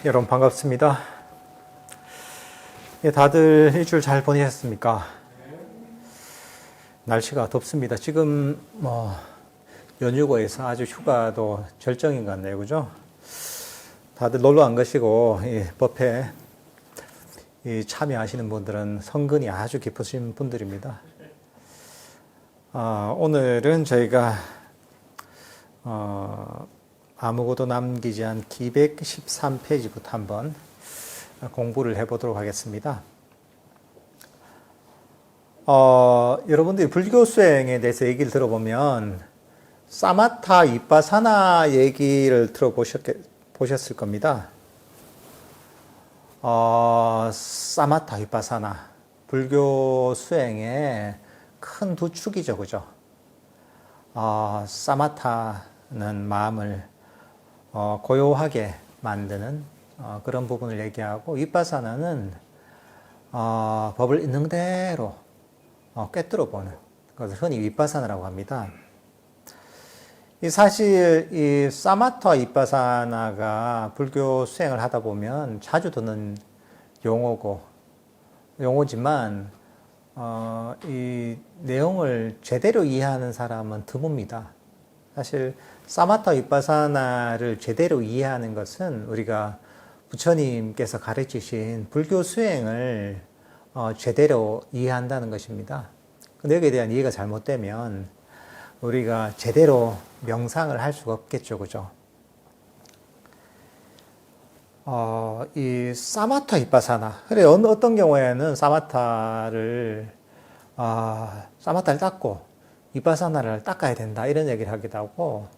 여러분 반갑습니다. 예, 다들 일주일 잘 보내셨습니까? 날씨가 덥습니다. 지금 연휴고에서 아주 휴가도 절정인 것 같네요, 그죠? 다들 놀러 안 가시고 법회 참여하시는 분들은 성근이 아주 깊으신 분들입니다. 오늘은 저희가 아무것도 남기지 않기 213페이지부터 한번 공부를 해보도록 하겠습니다. 여러분들이 불교 수행에 대해서 얘기를 들어보면 사마타 위파사나 얘기를 들어보셨을 겁니다. 사마타 위파사나 불교 수행의 큰 두 축이죠, 그죠? 사마타는 마음을 고요하게 만드는 그런 부분을 얘기하고, 위파사나는 법을 있는 대로 꿰뚫어 보는 것을 흔히 위파사나라고 합니다. 사실 이 사마타 위파사나가 불교 수행을 하다 보면 자주 듣는 용어지만 이 내용을 제대로 이해하는 사람은 드뭅니다. 사실 사마타 위파사나를 제대로 이해하는 것은 우리가 부처님께서 가르치신 불교 수행을 제대로 이해한다는 것입니다. 근데 여기에 대한 이해가 잘못되면 우리가 제대로 명상을 할 수가 없겠죠, 그죠? 이 사마타 위파사나, 그래 어떤 경우에는 사마타를 닦고 위파사나를 닦아야 된다 이런 얘기를 하기도 하고,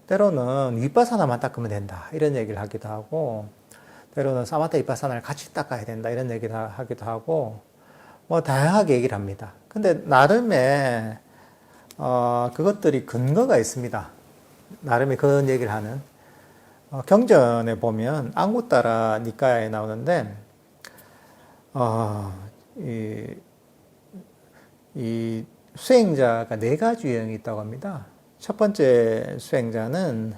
때로는 위파사나만 닦으면 된다 이런 얘기를 하기도 하고, 때로는 사마타 위파사나를 같이 닦아야 된다 이런 얘기를 하기도 하고, 다양하게 얘기를 합니다. 근데 나름의 그것들이 근거가 있습니다. 나름의 그런 얘기를 하는 경전에 보면 앙구따라 니까야에 나오는데 이 수행자가 네 가지 유형이 있다고 합니다. 첫 번째 수행자는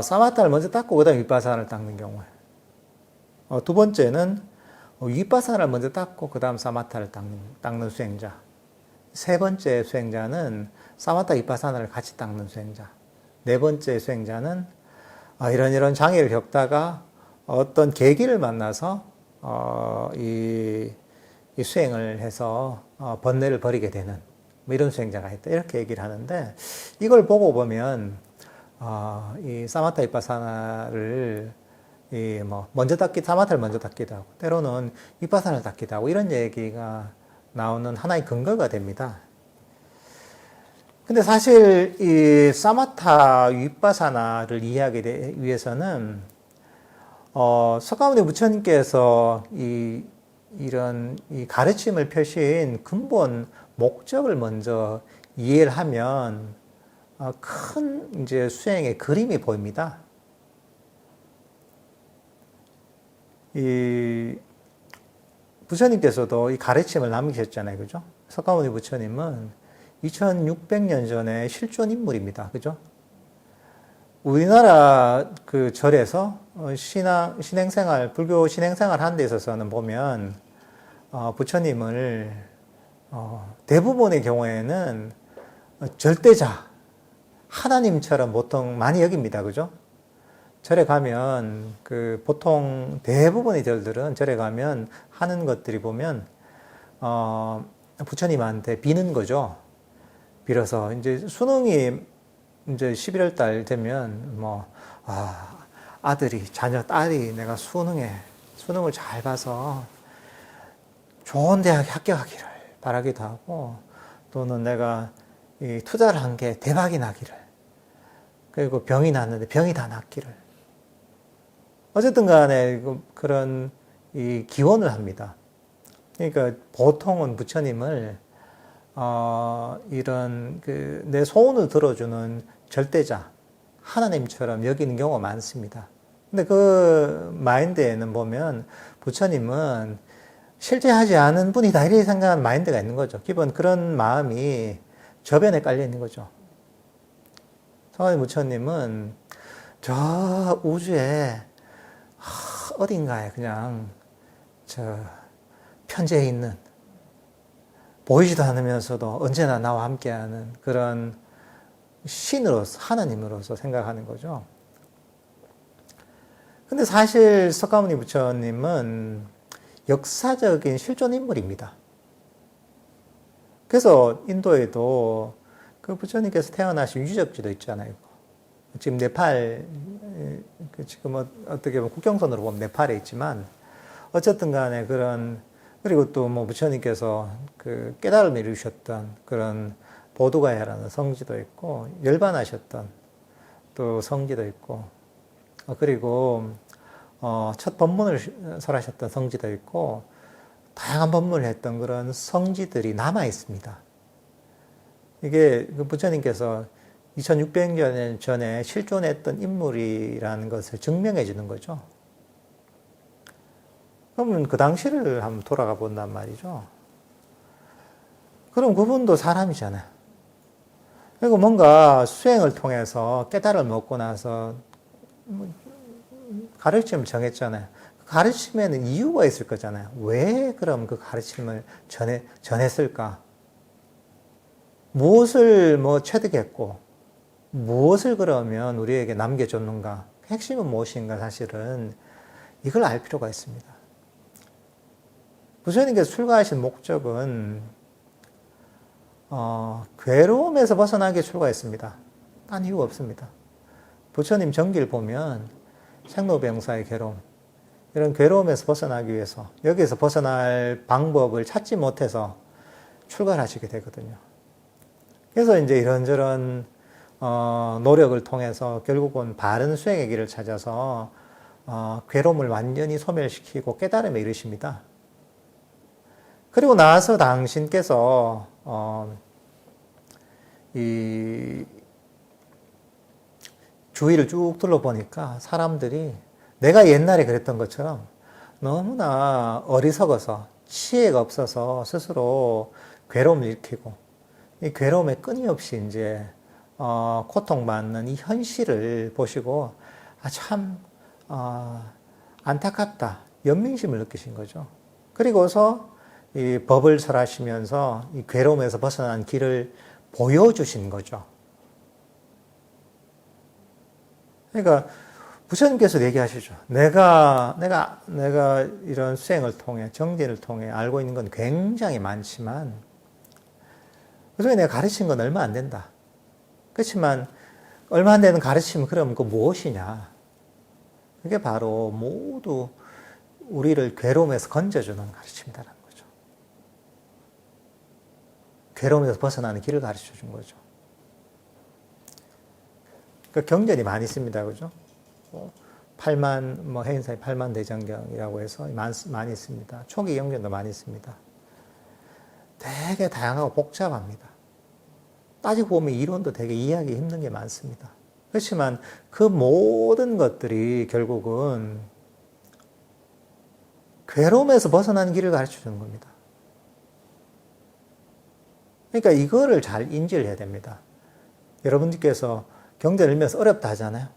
사마타를 먼저 닦고 그 다음에 위파사나를 닦는 경우에, 두 번째는 위파사나를 먼저 닦고 그 다음 사마타를 닦는 수행자, 세 번째 수행자는 사마타 위파사나를 같이 닦는 수행자, 네 번째 수행자는 이런 장애를 겪다가 어떤 계기를 만나서 이 수행을 해서 번뇌를 버리게 되는 이런 수행자가 있다 이렇게 얘기를 하는데, 이걸 보고 보면 이 사마타 위파사나를 사마타를 먼저 닦기도 하고 때로는 위파사나를 닦기도 하고 이런 얘기가 나오는 하나의 근거가 됩니다. 근데 사실 이 사마타 위파사나를 이해하기 위해서는 석가모니 부처님께서 이런 가르침을 펴신 근본 목적을 먼저 이해를 하면 큰 이제 수행의 그림이 보입니다. 이 부처님께서도 이 가르침을 남기셨잖아요, 그죠? 석가모니 부처님은 2600년 전에 실존 인물입니다, 그죠? 우리나라 그 절에서 신행생활, 불교 신행생활 하는 데 있어서는 보면 부처님을 대부분의 경우에는 절대자, 하나님처럼 보통 많이 여깁니다, 그죠? 절에 가면 보통 대부분의 절들은 절에 가면 하는 것들이 보면 부처님한테 비는 거죠. 빌어서 이제 수능이 이제 11월 달 되면 아들이, 자녀, 딸이 내가 수능을 잘 봐서 좋은 대학에 합격하기를 바라기도 하고, 또는 내가 이 투자를 한 게 대박이 나기를, 그리고 병이 났는데 병이 다 낫기를, 어쨌든 간에 그런 이 기원을 합니다. 그러니까 보통은 부처님을 이런 내 소원을 들어주는 절대자, 하나님처럼 여기는 경우가 많습니다. 근데 그 마인드에는 보면 부처님은 실제 하지 않은 분이다 이렇게 생각하는 마인드가 있는 거죠. 기본 그런 마음이 저변에 깔려 있는 거죠. 석가모니 부처님은 저 우주에 어딘가에 그냥 저 편재해 있는, 보이지도 않으면서도 언제나 나와 함께하는 그런 신으로서, 하나님으로서 생각하는 거죠. 근데 사실 석가모니 부처님은 역사적인 실존 인물입니다. 그래서 인도에도 그 부처님께서 태어나신 유적지도 있잖아요. 지금 네팔, 지금 어떻게 보면 국경선으로 보면 네팔에 있지만, 어쨌든 간에 그리고 또 뭐 부처님께서 그 깨달음을 이루셨던 그런 보두가야라는 성지도 있고, 열반하셨던 또 성지도 있고, 그리고 첫 법문을 설하셨던 성지도 있고, 다양한 법문을 했던 그런 성지들이 남아 있습니다. 이게 그 부처님께서 2600년 전에 실존했던 인물이라는 것을 증명해 주는 거죠. 그러면 그 당시를 한번 돌아가 본단 말이죠. 그럼 그분도 사람이잖아요. 그리고 뭔가 수행을 통해서 깨달음을 먹고 나서 가르침을 정했잖아요. 가르침에는 이유가 있을 거잖아요. 왜 그럼 그 가르침을 전했을까? 무엇을 체득했고, 무엇을 그러면 우리에게 남겨줬는가? 핵심은 무엇인가? 사실은 이걸 알 필요가 있습니다. 부처님께서 출가하신 목적은 괴로움에서 벗어나게 출가했습니다. 딴 이유 없습니다. 부처님 정기를 보면 생로병사의 괴로움, 이런 괴로움에서 벗어나기 위해서, 여기에서 벗어날 방법을 찾지 못해서 출가를 하시게 되거든요. 그래서 이제 이런저런 노력을 통해서 결국은 바른 수행의 길을 찾아서 괴로움을 완전히 소멸시키고 깨달음에 이르십니다. 그리고 나서 당신께서 이 주위를 쭉 둘러보니까 사람들이 내가 옛날에 그랬던 것처럼 너무나 어리석어서 지혜가 없어서 스스로 괴로움을 일으키고, 이 괴로움에 끊임없이 이제 고통받는 이 현실을 보시고 참 안타깝다, 연민심을 느끼신 거죠. 그리고서 이 법을 설하시면서 이 괴로움에서 벗어난 길을 보여주신 거죠. 그러니까 부처님께서 얘기하시죠. 내가 이런 수행을 통해, 정진을 통해 알고 있는 건 굉장히 많지만, 그중에 내가 가르친 건 얼마 안 된다. 그렇지만 얼마 안 되는 가르침은 그럼 그 무엇이냐? 그게 바로 모두 우리를 괴로움에서 건져주는 가르침이다라는 거죠. 괴로움에서 벗어나는 길을 가르쳐 준 거죠. 그 경전이 많이 있습니다. 그죠? 8만, 해인사의 8만 대장경이라고 해서 많이 있습니다. 초기 경전도 많이 있습니다. 되게 다양하고 복잡합니다. 따지고 보면 이론도 되게 이해하기 힘든 게 많습니다. 그렇지만 그 모든 것들이 결국은 괴로움에서 벗어나는 길을 가르쳐 주는 겁니다. 그러니까 이거를 잘 인지를 해야 됩니다. 여러분들께서 경전을 읽으면서 어렵다 하잖아요.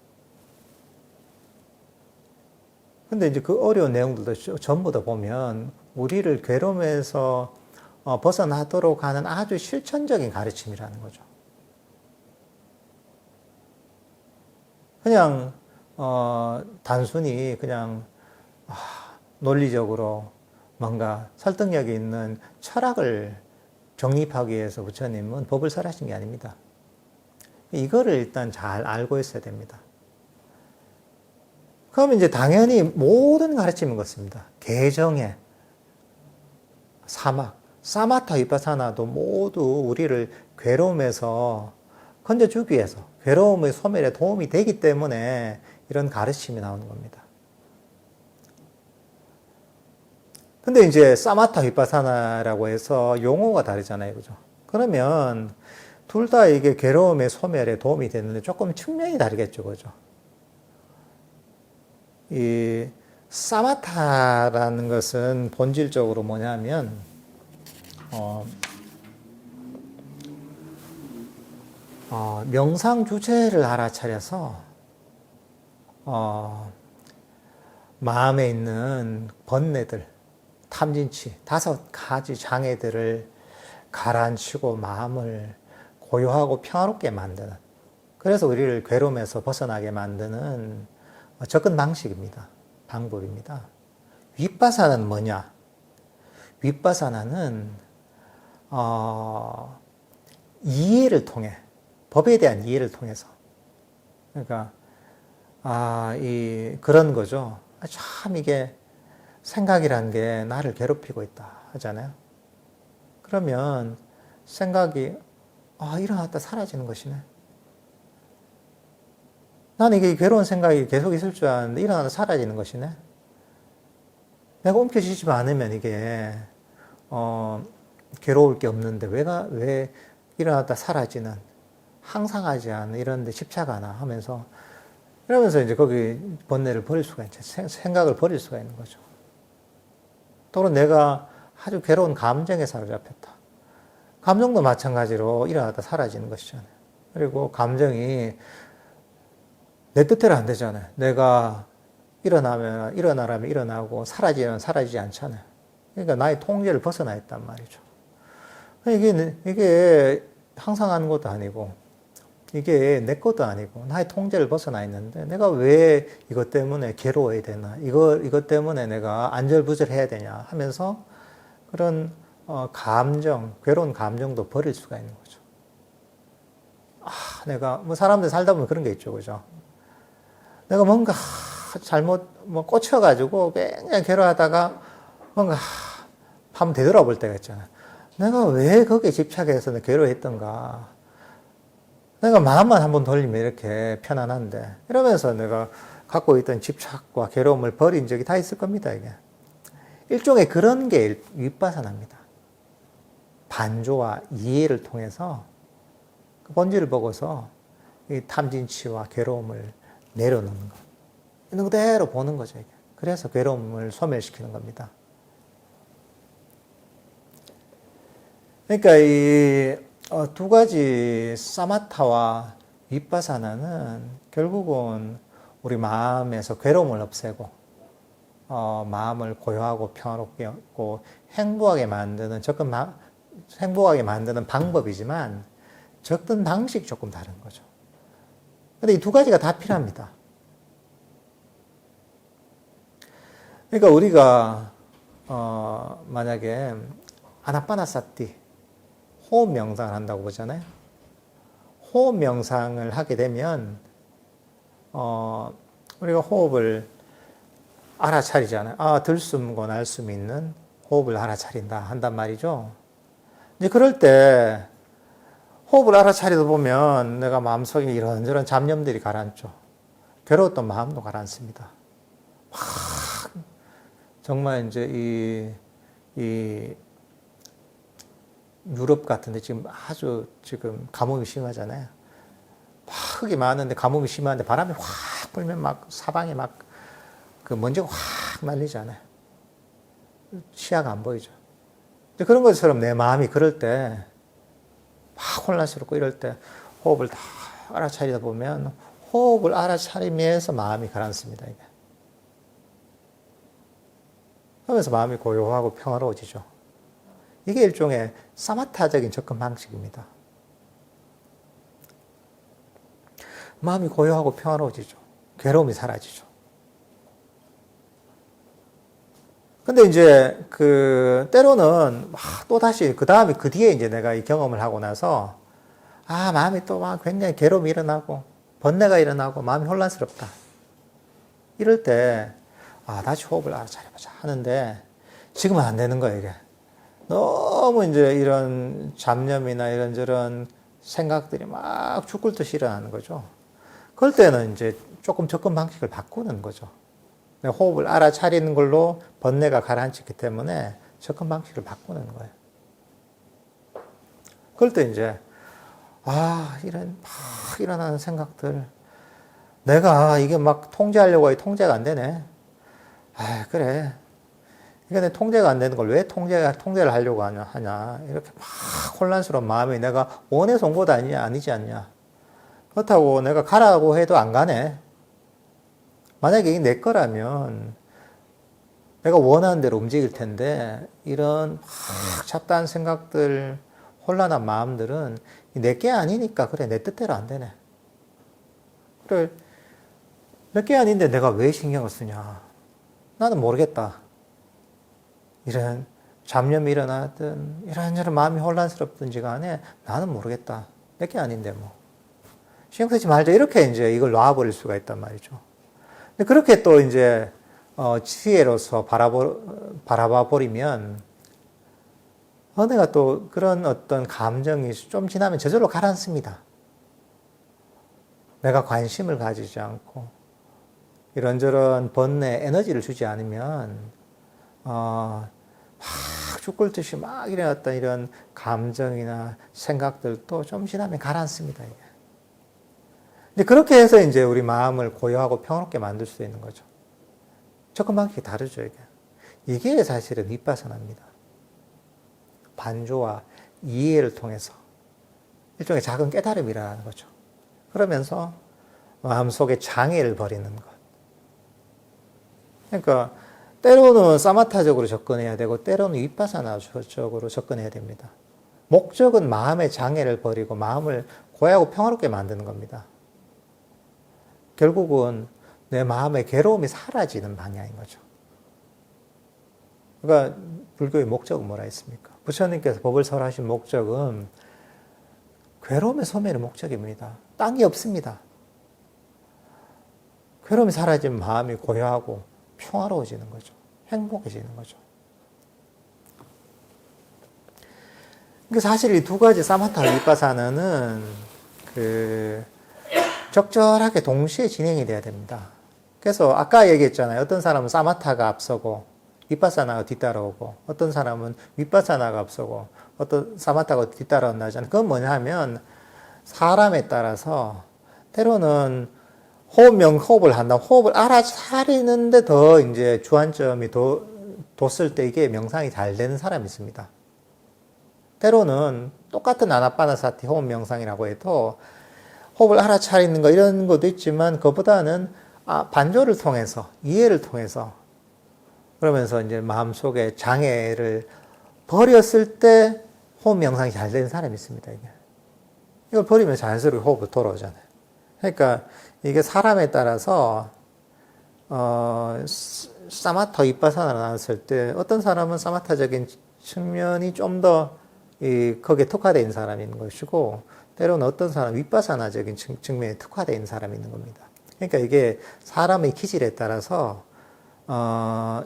근데 이제 그 어려운 내용들도 전부 다 보면 우리를 괴로움에서 벗어나도록 하는 아주 실천적인 가르침이라는 거죠. 그냥 단순히 그냥 논리적으로 뭔가 설득력이 있는 철학을 정립하기 위해서 부처님은 법을 설하신 게 아닙니다. 이거를 일단 잘 알고 있어야 됩니다. 그러면 이제 당연히 모든 가르침인 것입니다. 개정에, 사막, 사마타 위파사나도 모두 우리를 괴로움에서 건져주기 위해서, 괴로움의 소멸에 도움이 되기 때문에 이런 가르침이 나오는 겁니다. 근데 이제 사마타 위파사나라고 해서 용어가 다르잖아요. 그죠? 그러면 둘 다 이게 괴로움의 소멸에 도움이 되는데 조금 측면이 다르겠죠. 그죠? 이 사마타라는 것은 본질적으로 뭐냐면 명상 주체를 알아차려서 마음에 있는 번뇌들, 탐진치, 5가지 장애들을 가라앉히고 마음을 고요하고 평화롭게 만드는, 그래서 우리를 괴로움에서 벗어나게 만드는 접근 방식입니다. 방법입니다. 윗바사나는 뭐냐? 윗바사나는 이해를 통해, 법에 대한 이해를 통해서, 그러니까 그런 거죠. 참 이게 생각이란 게 나를 괴롭히고 있다 하잖아요. 그러면 생각이 일어났다 사라지는 것이네. 나는 이게 괴로운 생각이 계속 있을 줄 알았는데 일어나다 사라지는 것이네. 내가 움켜쥐지 않으면 이게 괴로울 게 없는데 왜 일어났다 사라지는, 항상하지 않은 이런 데 집착하나 하면서, 이러면서 이제 거기 번뇌를 버릴 수가 있죠. 생각을 버릴 수가 있는 거죠. 또는 내가 아주 괴로운 감정에 사로잡혔다. 감정도 마찬가지로 일어났다 사라지는 것이잖아요. 그리고 감정이 내 뜻대로 안 되잖아요. 내가 일어나라면 일어나고 사라지면 사라지지 않잖아요. 그러니까 나의 통제를 벗어나 있단 말이죠. 이게 항상 하는 것도 아니고, 이게 내 것도 아니고, 나의 통제를 벗어나 있는데, 내가 왜 이것 때문에 괴로워야 되나, 이것 때문에 내가 안절부절해야 되냐 하면서 그런 괴로운 감정도 버릴 수가 있는 거죠. 내가, 사람들 살다 보면 그런 게 있죠. 그죠? 내가 뭔가 잘못, 꽂혀가지고 굉장히 괴로워하다가 뭔가 한번 되돌아볼 때가 있잖아요. 내가 왜 거기에 집착해서 괴로워했던가. 내가 마음만 한번 돌리면 이렇게 편안한데. 이러면서 내가 갖고 있던 집착과 괴로움을 버린 적이 다 있을 겁니다, 이게. 일종의 그런 게 윗바사나입니다. 반조와 이해를 통해서 그 본질을 보고서 이 탐진치와 괴로움을 내려놓는 것. 있는 그대로 보는 거죠, 이게. 그래서 괴로움을 소멸시키는 겁니다. 그러니까 이 두 가지 사마타와 윗바사나는 결국은 우리 마음에서 괴로움을 없애고 마음을 고요하고 평화롭게 하고 행복하게 만드는 방법이지만 접근 방식이 조금 다른 거죠. 근데 이 두 가지가 다 필요합니다. 그러니까 우리가 만약에 아나파나사티 호흡 명상을 한다고 보잖아요. 호흡 명상을 하게 되면 우리가 호흡을 알아차리잖아요. 들숨과 날숨 있는 호흡을 알아차린다 한단 말이죠. 이제 그럴 때 호흡을 알아차리다 보면 내가 마음속에 이런저런 잡념들이 가라앉죠. 괴로웠던 마음도 가라앉습니다. 정말 이제 이 유럽 같은데 지금 아주 가뭄이 심하잖아요. 흙이 많은데 가뭄이 심한데 바람이 확 불면 막 사방에 막 그 먼지가 확 날리잖아요. 시야가 안 보이죠. 그런 것처럼 내 마음이 그럴 때 막 혼란스럽고 이럴 때 호흡을 다 알아차리다 보면 호흡을 알아차리면서 마음이 가라앉습니다. 이게. 그러면서 마음이 고요하고 평화로워지죠. 이게 일종의 사마타적인 접근 방식입니다. 마음이 고요하고 평화로워지죠. 괴로움이 사라지죠. 근데 이제 때로는 또 다시 그 뒤에 이제 내가 이 경험을 하고 나서 마음이 또 막 굉장히 괴로움이 일어나고 번뇌가 일어나고 마음이 혼란스럽다. 이럴 때 다시 호흡을 알아차려보자 하는데 지금은 안 되는 거예요, 이게. 너무 이제 이런 잡념이나 이런저런 생각들이 막 죽을 듯이 일어나는 거죠. 그럴 때는 이제 조금 접근 방식을 바꾸는 거죠. 호흡을 알아차리는 걸로 번뇌가 가라앉기 때문에 접근 방식을 바꾸는 거예요. 그럴 때 이제 이런 막 일어나는 생각들, 내가 이게 막 통제하려고 해도 통제가 안 되네. 그래. 이게 내 통제가 안 되는 걸 왜 통제를 하려고 하냐. 이렇게 막 혼란스러운 마음이 내가 원해서 온 것 아니지 않냐. 그렇다고 내가 가라고 해도 안 가네. 만약에 이게 내 거라면 내가 원하는 대로 움직일 텐데 이런 막 잡다한 생각들, 혼란한 마음들은 내게 아니니까 그래 내 뜻대로 안 되네. 그래 내게 아닌데 내가 왜 신경을 쓰냐. 나는 모르겠다. 이런 잡념이 일어나든 이런저런 마음이 혼란스럽든지 간에 나는 모르겠다. 내게 아닌데 뭐. 신경 쓰지 말자. 이렇게 이제 이걸 놔버릴 수가 있단 말이죠. 근데 그렇게 또 이제 지혜로서 바라봐 버리면 내가 또 그런 어떤 감정이 좀 지나면 저절로 가라앉습니다. 내가 관심을 가지지 않고 이런저런 번뇌 에너지를 주지 않으면 막 죽을 듯이 막 일어났던 이런 감정이나 생각들도 좀 지나면 가라앉습니다. 이게. 이제 그렇게 해서 이제 우리 마음을 고요하고 평화롭게 만들 수 있는 거죠. 접근 방식이 다르죠, 이게. 이게 사실은 윗바사나입니다. 반조와 이해를 통해서 일종의 작은 깨달음이라는 거죠. 그러면서 마음속에 장애를 버리는 것. 그러니까 때로는 사마타적으로 접근해야 되고 때로는 윗바사나적으로 접근해야 됩니다. 목적은 마음의 장애를 버리고 마음을 고요하고 평화롭게 만드는 겁니다. 결국은 내 마음의 괴로움이 사라지는 방향인 거죠. 그러니까 불교의 목적은 뭐라 했습니까? 부처님께서 법을 설하신 목적은 괴로움의 소멸의 목적입니다. 딴 게 없습니다. 괴로움이 사라지면 마음이 고요하고 평화로워지는 거죠. 행복해지는 거죠. 그러니까 사실 이 두 가지 사마타와 윗바사나는 적절하게 동시에 진행이 돼야 됩니다. 그래서 아까 얘기했잖아요. 어떤 사람은 사마타가 앞서고 윗바사나가 뒤따라오고 어떤 사람은 윗바사나가 앞서고 어떤 사마타가 뒤따라온다 하잖아요. 그건 뭐냐 하면 사람에 따라서 때로는 호흡을 한다. 호흡을 알아차리는데 더 이제 주안점이 뒀을 때 이게 명상이 잘 되는 사람이 있습니다. 때로는 똑같은 아나파나사티 호흡 명상이라고 해도 호흡을 알아차리는 거 이런 것도 있지만 그보다는 반조를 통해서 이해를 통해서 그러면서 이제 마음속에 장애를 버렸을 때 호흡 명상이 잘 되는 사람이 있습니다. 이걸 버리면 자연스럽게 호흡이 돌아오잖아요. 그러니까 이게 사람에 따라서 사마타 윗바사나를 나눴을 때 어떤 사람은 사마타적인 측면이 좀 더 거기에 특화되어 있는 사람이 있는 것이고 때로는 어떤 사람은 윗바사나적인 측면에 특화되어 있는 사람이 있는 겁니다. 그러니까 이게 사람의 기질에 따라서 어느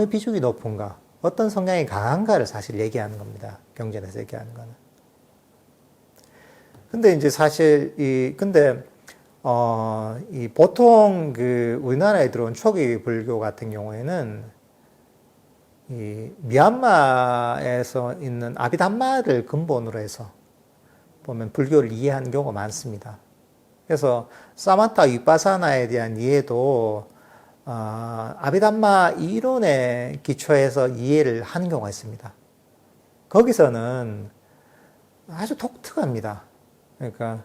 비중이 높은가 어떤 성향이 강한가를 사실 얘기하는 겁니다. 경전에서 얘기하는 거는. 근데 이제 사실 보통 우리나라에 들어온 초기 불교 같은 경우에는 미얀마에서 있는 아비담마를 근본으로 해서 보면 불교를 이해하는 경우가 많습니다. 그래서 사마타 윗바사나에 대한 이해도 아비담마 이론에 기초해서 이해를 하는 경우가 있습니다. 거기서는 아주 독특합니다. 그러니까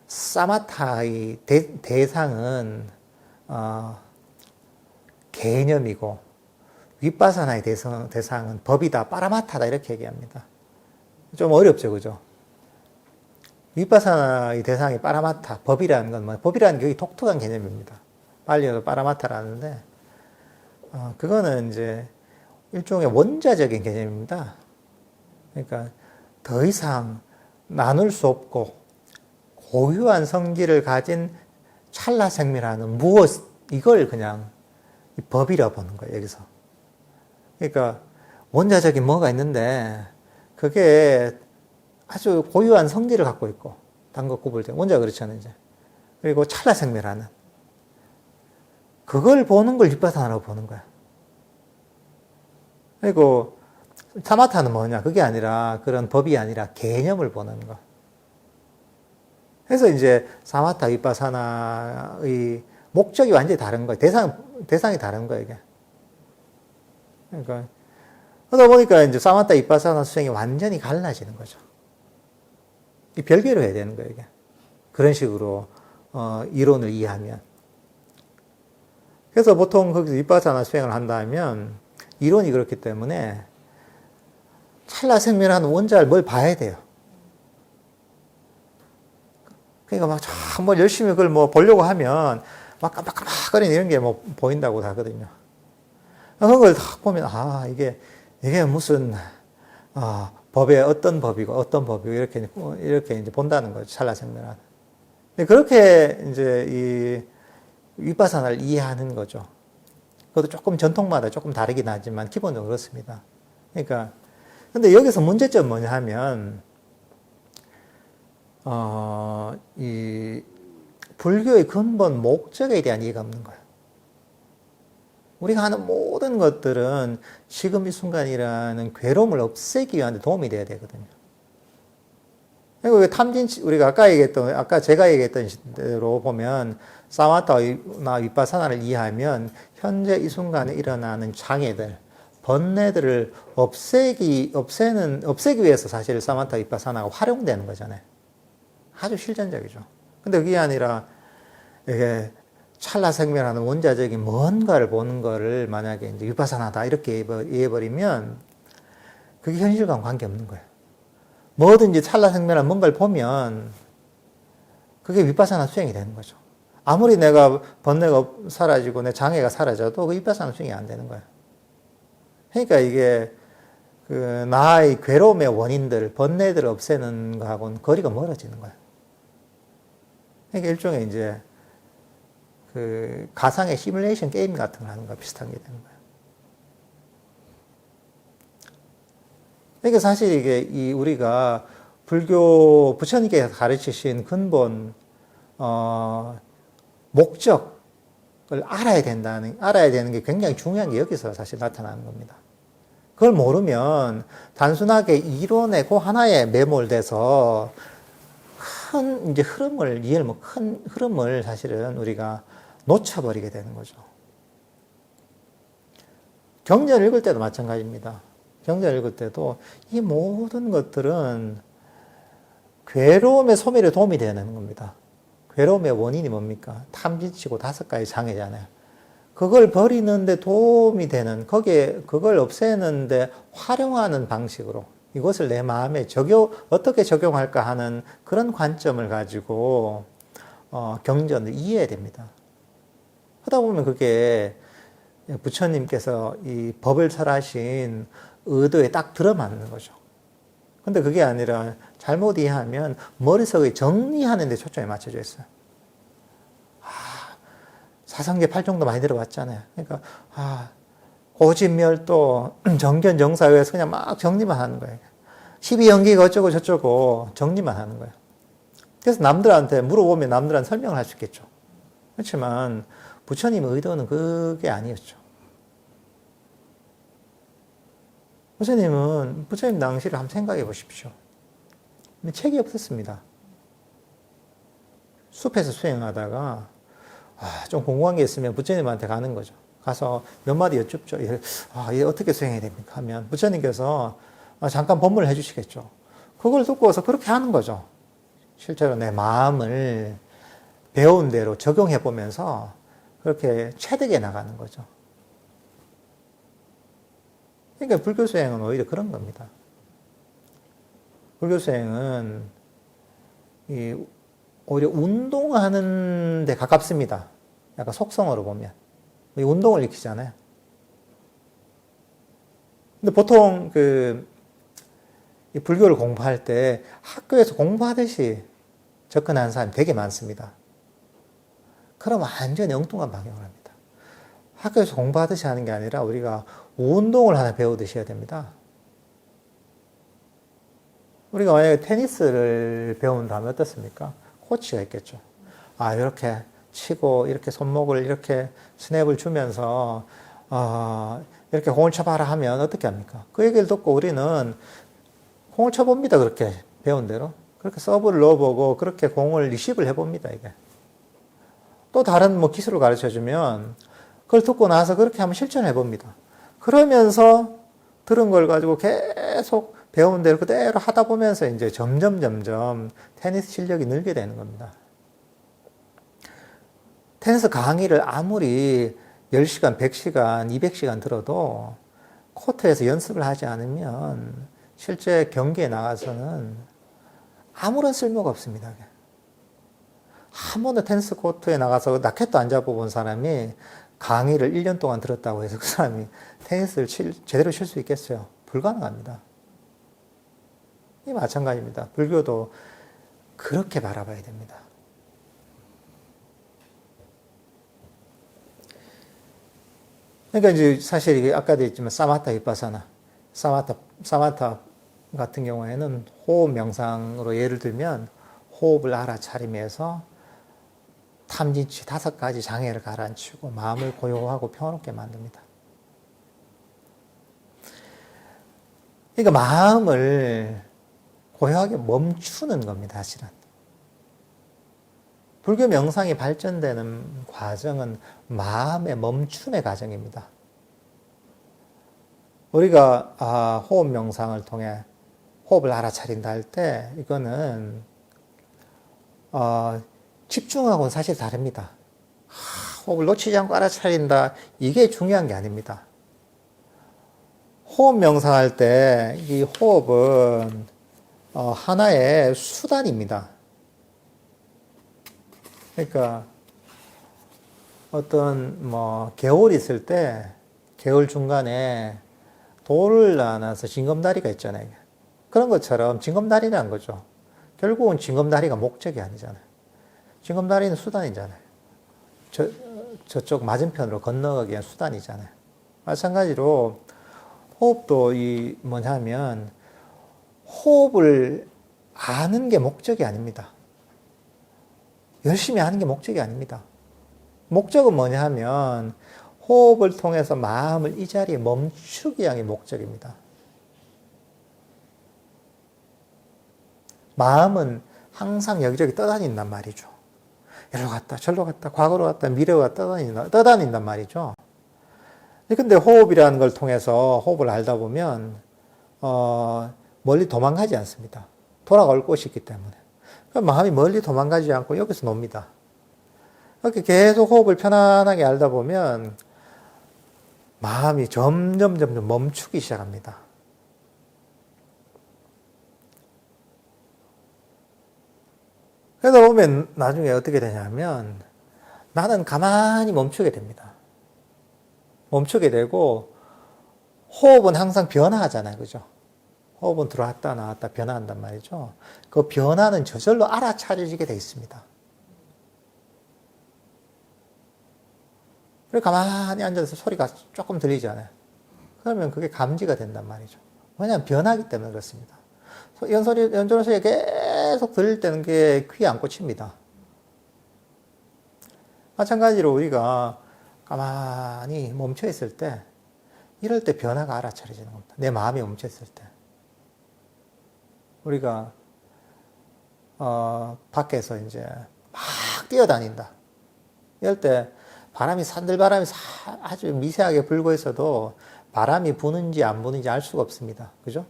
사마타의 대상은 개념이고 윗바사나의 대상은 법이다, 빠라마타다 이렇게 얘기합니다. 좀 어렵죠, 그죠? 윗바사나의 대상이 빠라마타, 법이라는 건 뭐, 법이라는 게 독특한 개념입니다. 빨리어도 빠라마타라는데 그거는 이제 일종의 원자적인 개념입니다. 그러니까 더 이상 나눌 수 없고 고유한 성질을 가진 찰나생멸하는 무엇, 이걸 그냥 법이라 보는 거예요, 여기서. 그러니까 원자적인 뭐가 있는데 그게 아주 고유한 성질을 갖고 있고 단것 구분될 때 원자가 그렇잖아요, 이제. 그리고 찰나생멸하는 그걸 보는 걸 윗바사나라고 보는 거야. 그리고 사마타는 뭐냐? 그게 아니라 그런 법이 아니라 개념을 보는 거. 그래서 이제 사마타 윗바사나의 목적이 완전히 다른 거예요. 대상이 다른 거예요, 이게. 그러니까 그러다 보니까 이제 사마타 윗바사나 수행이 완전히 갈라지는 거죠. 이 별개로 해야 되는 거예요, 이게. 그런 식으로 이론을 이해하면. 그래서 보통 거기서 윗바사나 수행을 한다면 이론이 그렇기 때문에 찰나생멸하는 원자를 뭘 봐야 돼요. 그러니까 막 뭘 열심히 그걸 뭐 보려고 하면 막 깜빡깜빡거리는 이런 게 뭐 보인다고 하거든요. 그런 걸 딱 보면 이게 무슨 법의 어떤 법이고 이렇게 이제 본다는 거죠. 찰나생멸하는. 그렇게 이제 이 윗바사나를 이해하는 거죠. 그것도 조금 전통마다 조금 다르긴 하지만 기본적으로 그렇습니다. 그러니까 근데 여기서 문제점은 뭐냐 하면 이 불교의 근본 목적에 대한 이해가 없는 거예요. 우리가 하는 모든 것들은 지금 이 순간이라는 괴로움을 없애기 위한 데 도움이 돼야 되거든요. 그리고 우리가 아까 제가 얘기했던 대로 보면 사마타나 윗바사나를 이해하면 현재 이 순간에 일어나는 장애들, 번뇌들을 없애기 위해서 사실 사마타 윗바사나가 활용되는 거잖아요. 아주 실전적이죠. 근데 그게 아니라 이게 찰나생멸하는 원자적인 뭔가를 보는 거를 만약에 이제 윗바사나다 이렇게 이해해버리면 그게 현실과는 관계없는 거예요. 뭐든지 찰나생멸한 뭔가를 보면 그게 윗바사나 수행이 되는 거죠. 아무리 내가 번뇌가 사라지고 내 장애가 사라져도 그 윗바사나 수행이 안 되는 거예요. 그러니까 이게 그 나의 괴로움의 원인들, 번뇌들을 없애는 거하고는 거리가 멀어지는 거예요. 그러니까 일종의 이제 그 가상의 시뮬레이션 게임 같은 걸 하는 거 비슷한 게 되는 거예요. 그러니까 사실 이게 우리가 불교 부처님께서 가르치신 근본 목적을 알아야 되는 게 굉장히 중요한 게 여기서 사실 나타나는 겁니다. 그걸 모르면 단순하게 이론의 그 하나에 매몰돼서 큰 이제 큰 흐름을 사실은 우리가 놓쳐버리게 되는 거죠. 경전을 읽을 때도 마찬가지입니다. 경전을 읽을 때도 이 모든 것들은 괴로움의 소멸에 도움이 되는 겁니다. 괴로움의 원인이 뭡니까? 탐진치고 5가지 장애잖아요. 그걸 버리는데 도움이 되는, 그걸 없애는데 활용하는 방식으로 이것을 내 마음에 어떻게 적용할까 하는 그런 관점을 가지고, 경전을 이해해야 됩니다. 하다 보면 그게 부처님께서 이 법을 설하신 의도에 딱 들어맞는 거죠. 근데 그게 아니라 잘못 이해하면 머릿속에 정리하는 데 초점이 맞춰져 있어요. 사성계 8종도 많이 들어봤잖아요. 그러니까, 고진멸도, 정견정사에서 그냥 막 정리만 하는 거예요. 12연기가 어쩌고 저쩌고 정리만 하는 거예요. 그래서 남들한테 물어보면 남들한테 설명을 할 수 있겠죠. 그렇지만 부처님의 의도는 그게 아니었죠. 부처님 당시를 한번 생각해 보십시오. 책이 없었습니다. 숲에서 수행하다가 좀 궁금한 게 있으면 부처님한테 가는 거죠. 가서 몇 마디 여쭙죠. 이게 어떻게 수행해야 됩니까? 하면 부처님께서 잠깐 법문을 해주시겠죠. 그걸 듣고서 그렇게 하는 거죠. 실제로 내 마음을 배운 대로 적용해 보면서 그렇게 체득해 나가는 거죠. 그러니까 불교 수행은 오히려 그런 겁니다. 불교 수행은 오히려 운동하는 데 가깝습니다. 약간 속성으로 보면. 운동을 일으키잖아요. 근데 보통 이 불교를 공부할 때 학교에서 공부하듯이 접근하는 사람이 되게 많습니다. 그럼 완전히 엉뚱한 방향을 합니다. 학교에서 공부하듯이 하는 게 아니라 우리가 운동을 하나 배우듯이 해야 됩니다. 우리가 만약에 테니스를 배운다면 어떻습니까? 코치가 있겠죠. 이렇게 치고, 이렇게 손목을 이렇게 스냅을 주면서, 이렇게 공을 쳐봐라 하면 어떻게 합니까? 그 얘기를 듣고 우리는 공을 쳐봅니다. 그렇게 배운 대로. 그렇게 서브를 넣어보고, 그렇게 공을 리시브를 해봅니다. 이게. 또 다른 기술을 가르쳐 주면, 그걸 듣고 나서 그렇게 한번 실천해 봅니다. 그러면서 들은 걸 가지고 계속 배운 대로 그대로 하다 보면서 이제 점점 테니스 실력이 늘게 되는 겁니다. 테니스 강의를 아무리 10시간, 100시간, 200시간 들어도 코트에서 연습을 하지 않으면 실제 경기에 나가서는 아무런 쓸모가 없습니다. 한 번도 테니스 코트에 나가서 라켓도 안 잡아본 사람이 강의를 1년 동안 들었다고 해서 그 사람이 테니스를 제대로 칠 수 있겠어요? 불가능합니다. 이 마찬가지입니다. 불교도 그렇게 바라봐야 됩니다. 그러니까 이제 사실 이게 아까도 했지만 사마타 비파사나, 사마타 같은 경우에는 호흡 명상으로 예를 들면 호흡을 알아차림해서 탐진치 5가지 장애를 가라앉히고 마음을 고요하고 평화롭게 만듭니다. 그러니까 마음을 고요하게 멈추는 겁니다, 사실은. 불교 명상이 발전되는 과정은 마음의 멈춤의 과정입니다. 우리가 호흡 명상을 통해 호흡을 알아차린다 할 때 이거는 집중하고는 사실 다릅니다. 호흡을 놓치지 않고 알아차린다, 이게 중요한 게 아닙니다. 호흡 명상할 때 이 호흡은 하나의 수단입니다. 그러니까 어떤 개울이 있을 때 개울 중간에 돌을 놔서 징검다리가 있잖아요. 그런 것처럼 징검다리라는 거죠. 결국은 징검다리가 목적이 아니잖아요. 징검다리는 수단이잖아요. 저쪽 맞은편으로 건너가기 위한 수단이잖아요. 마찬가지로 호흡도 뭐냐면 호흡을 아는 게 목적이 아닙니다. 열심히 하는 게 목적이 아닙니다. 목적은 뭐냐 하면 호흡을 통해서 마음을 이 자리에 멈추기 위한 게 목적입니다. 마음은 항상 여기저기 떠다닌단 말이죠. 여기로 갔다 저리로 갔다 과거로 갔다 미래로 갔다 떠다닌단 말이죠. 근데 호흡이라는 걸 통해서 호흡을 알다 보면 멀리 도망가지 않습니다. 돌아갈 곳이 있기 때문에. 마음이 멀리 도망가지 않고 여기서 놉니다. 이렇게 계속 호흡을 편안하게 알다 보면 마음이 점점 멈추기 시작합니다. 그러다 보면 나중에 어떻게 되냐면 나는 가만히 멈추게 됩니다. 멈추게 되고 호흡은 항상 변화하잖아요. 그죠? 호흡은 들어왔다 나왔다 변화한단 말이죠. 그 변화는 저절로 알아차려지게 되어 있습니다. 그리고 가만히 앉아서 소리가 조금 들리잖아요. 그러면 그게 감지가 된단 말이죠. 왜냐하면 변하기 때문에 그렇습니다. 연주는 소리가 계속 들릴 때는 그게 귀에 안 꽂힙니다. 마찬가지로 우리가 가만히 멈춰 있을 때, 이럴 때 변화가 알아차려지는 겁니다. 내 마음이 멈춰 있을 때. 우리가, 밖에서 이제 막 뛰어다닌다. 이럴 때 산들바람이 아주 미세하게 불고 있어도 바람이 부는지 안 부는지 알 수가 없습니다. 그죠?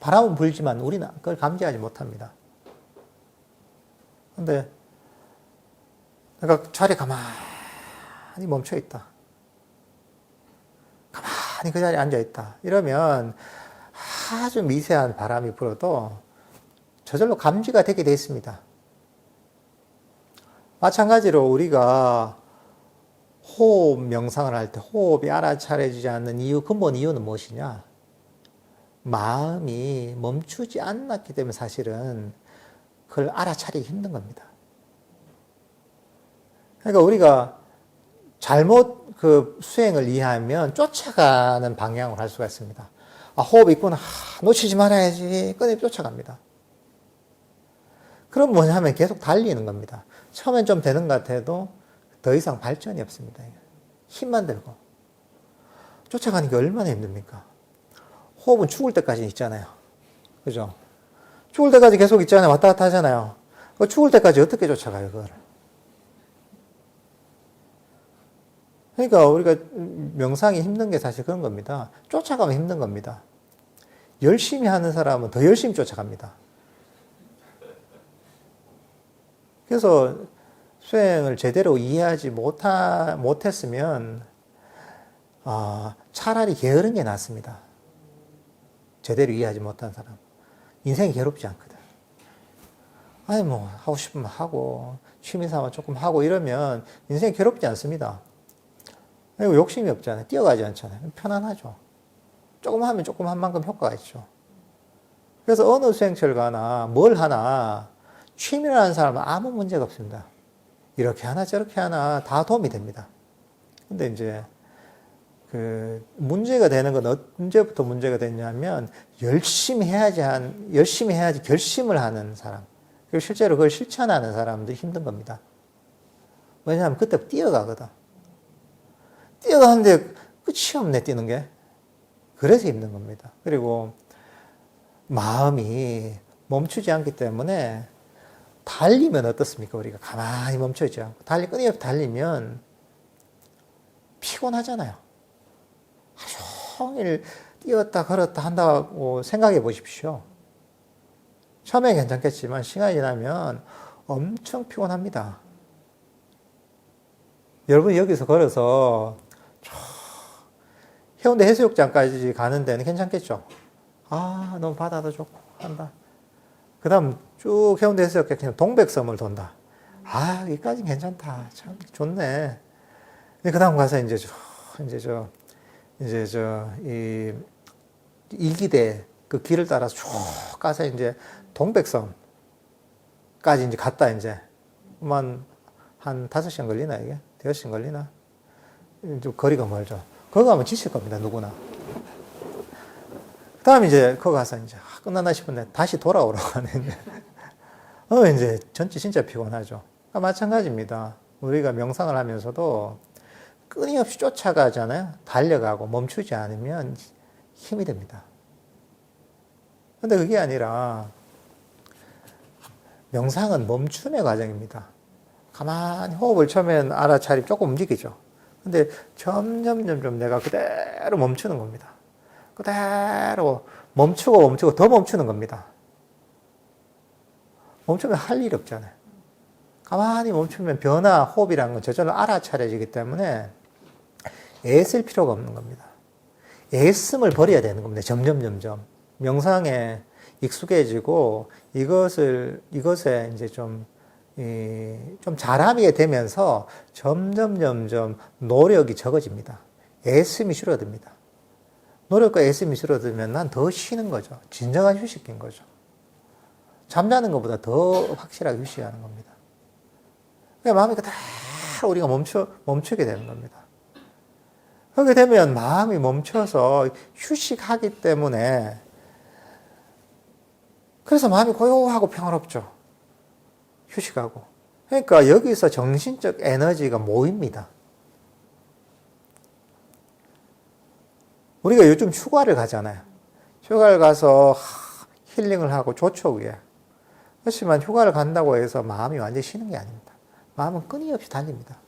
바람은 불지만 우리는 그걸 감지하지 못합니다. 근데 내가 자리에 가만히 멈춰 있다. 가만히 그 자리에 앉아 있다. 이러면 아주 미세한 바람이 불어도 저절로 감지가 되게 돼 있습니다. 마찬가지로 우리가 호흡 명상을 할 때 호흡이 알아차려지지 않는 근본 이유는 무엇이냐? 마음이 멈추지 않았기 때문에 사실은 그걸 알아차리기 힘든 겁니다. 그러니까 우리가 잘못 그 수행을 이해하면 쫓아가는 방향으로 할 수가 있습니다. 호흡 있구나. 놓치지 말아야지. 끄내 쫓아갑니다. 그럼 뭐냐면 계속 달리는 겁니다. 처음엔 좀 되는 것 같아도 더 이상 발전이 없습니다. 힘만 들고. 쫓아가는 게 얼마나 힘듭니까? 호흡은 죽을 때까지 있잖아요. 그죠? 죽을 때까지 계속 있잖아요. 왔다 갔다 하잖아요. 죽을 때까지 어떻게 쫓아가요, 그걸? 그러니까 우리가 명상이 힘든 게 사실 그런 겁니다. 쫓아가면 힘든 겁니다. 열심히 하는 사람은 더 열심히 쫓아갑니다. 그래서 수행을 제대로 이해하지 못했으면 차라리 게으른 게 낫습니다. 제대로 이해하지 못한 사람. 인생이 괴롭지 않거든. 아니 뭐 하고 싶으면 하고 취미삼아 조금 하고 이러면 인생이 괴롭지 않습니다. 그리고 욕심이 없잖아요. 뛰어가지 않잖아요. 편안하죠. 조금 하면 조금 한 만큼 효과가 있죠. 그래서 어느 수행처를 가나 뭘 하나 취미라는 사람은 아무 문제가 없습니다. 이렇게 하나 저렇게 하나 다 도움이 됩니다. 근데 이제 그 문제가 되는 건 언제부터 문제가 됐냐면 열심히 해야지 결심을 하는 사람. 그리고 실제로 그걸 실천하는 사람들이 힘든 겁니다. 왜냐하면 그때 뛰어가거든. 뛰어가는데 끝이 없네, 뛰는 게. 그래서 힘든 겁니다. 그리고 마음이 멈추지 않기 때문에 달리면 어떻습니까? 우리가 가만히 멈춰있지 않고 끊임없이 달리면 피곤하잖아요. 하루 종일 뛰었다 걸었다 한다고 생각해 보십시오. 처음엔 괜찮겠지만 시간이 지나면 엄청 피곤합니다. 여러분이 여기서 걸어서 해운대 해수욕장까지 가는 데는 괜찮겠죠? 너무 바다도 좋고 한다. 그 다음 쭉 해운대 해수욕장 그냥 동백섬을 돈다. 여기까지는 괜찮다. 참 좋네. 그 다음 가서 이 일기대 그 길을 따라서 쭉 가서 이제 동백섬까지 이제 갔다 한 5시간 걸리나 이게? 5시간 걸리나? 좀 거리가 멀죠. 거기 가면 지칠 겁니다, 누구나. 그 다음에 이제 거기 가서 끝났나 싶은데 다시 돌아오라고 하네. 이제 전체 진짜 피곤하죠. 그러니까 마찬가지입니다. 우리가 명상을 하면서도 끊임없이 쫓아가잖아요. 달려가고 멈추지 않으면 힘이 됩니다. 근데 그게 아니라 명상은 멈춤의 과정입니다. 가만히 호흡을 처음엔 알아차리고 조금 움직이죠. 근데 점점 내가 그대로 멈추는 겁니다. 그대로 멈추고 더 멈추는 겁니다. 멈추면 할 일이 없잖아요. 가만히 멈추면 변화, 호흡이라는 건 저절로 알아차려지기 때문에 애쓸 필요가 없는 겁니다. 애씀을 버려야 되는 겁니다. 점점. 명상에 익숙해지고 이것에 이제 좀 잘하게 되면서 점점 노력이 적어집니다. 애씀이 줄어듭니다. 노력과 애씀이 줄어들면 난 더 쉬는 거죠. 진정한 휴식인 거죠. 잠자는 것보다 더 확실하게 휴식하는 겁니다. 그러니까 마음이 그대로 우리가 멈추게 되는 겁니다. 그렇게 되면 마음이 멈춰서 휴식하기 때문에 그래서 마음이 고요하고 평화롭죠. 휴식하고. 그러니까 여기서 정신적 에너지가 모입니다. 우리가 요즘 휴가를 가잖아요. 휴가를 가서 힐링을 하고 좋죠, 그게. 그렇지만 휴가를 간다고 해서 마음이 완전히 쉬는 게 아닙니다. 마음은 끊임없이 달립니다.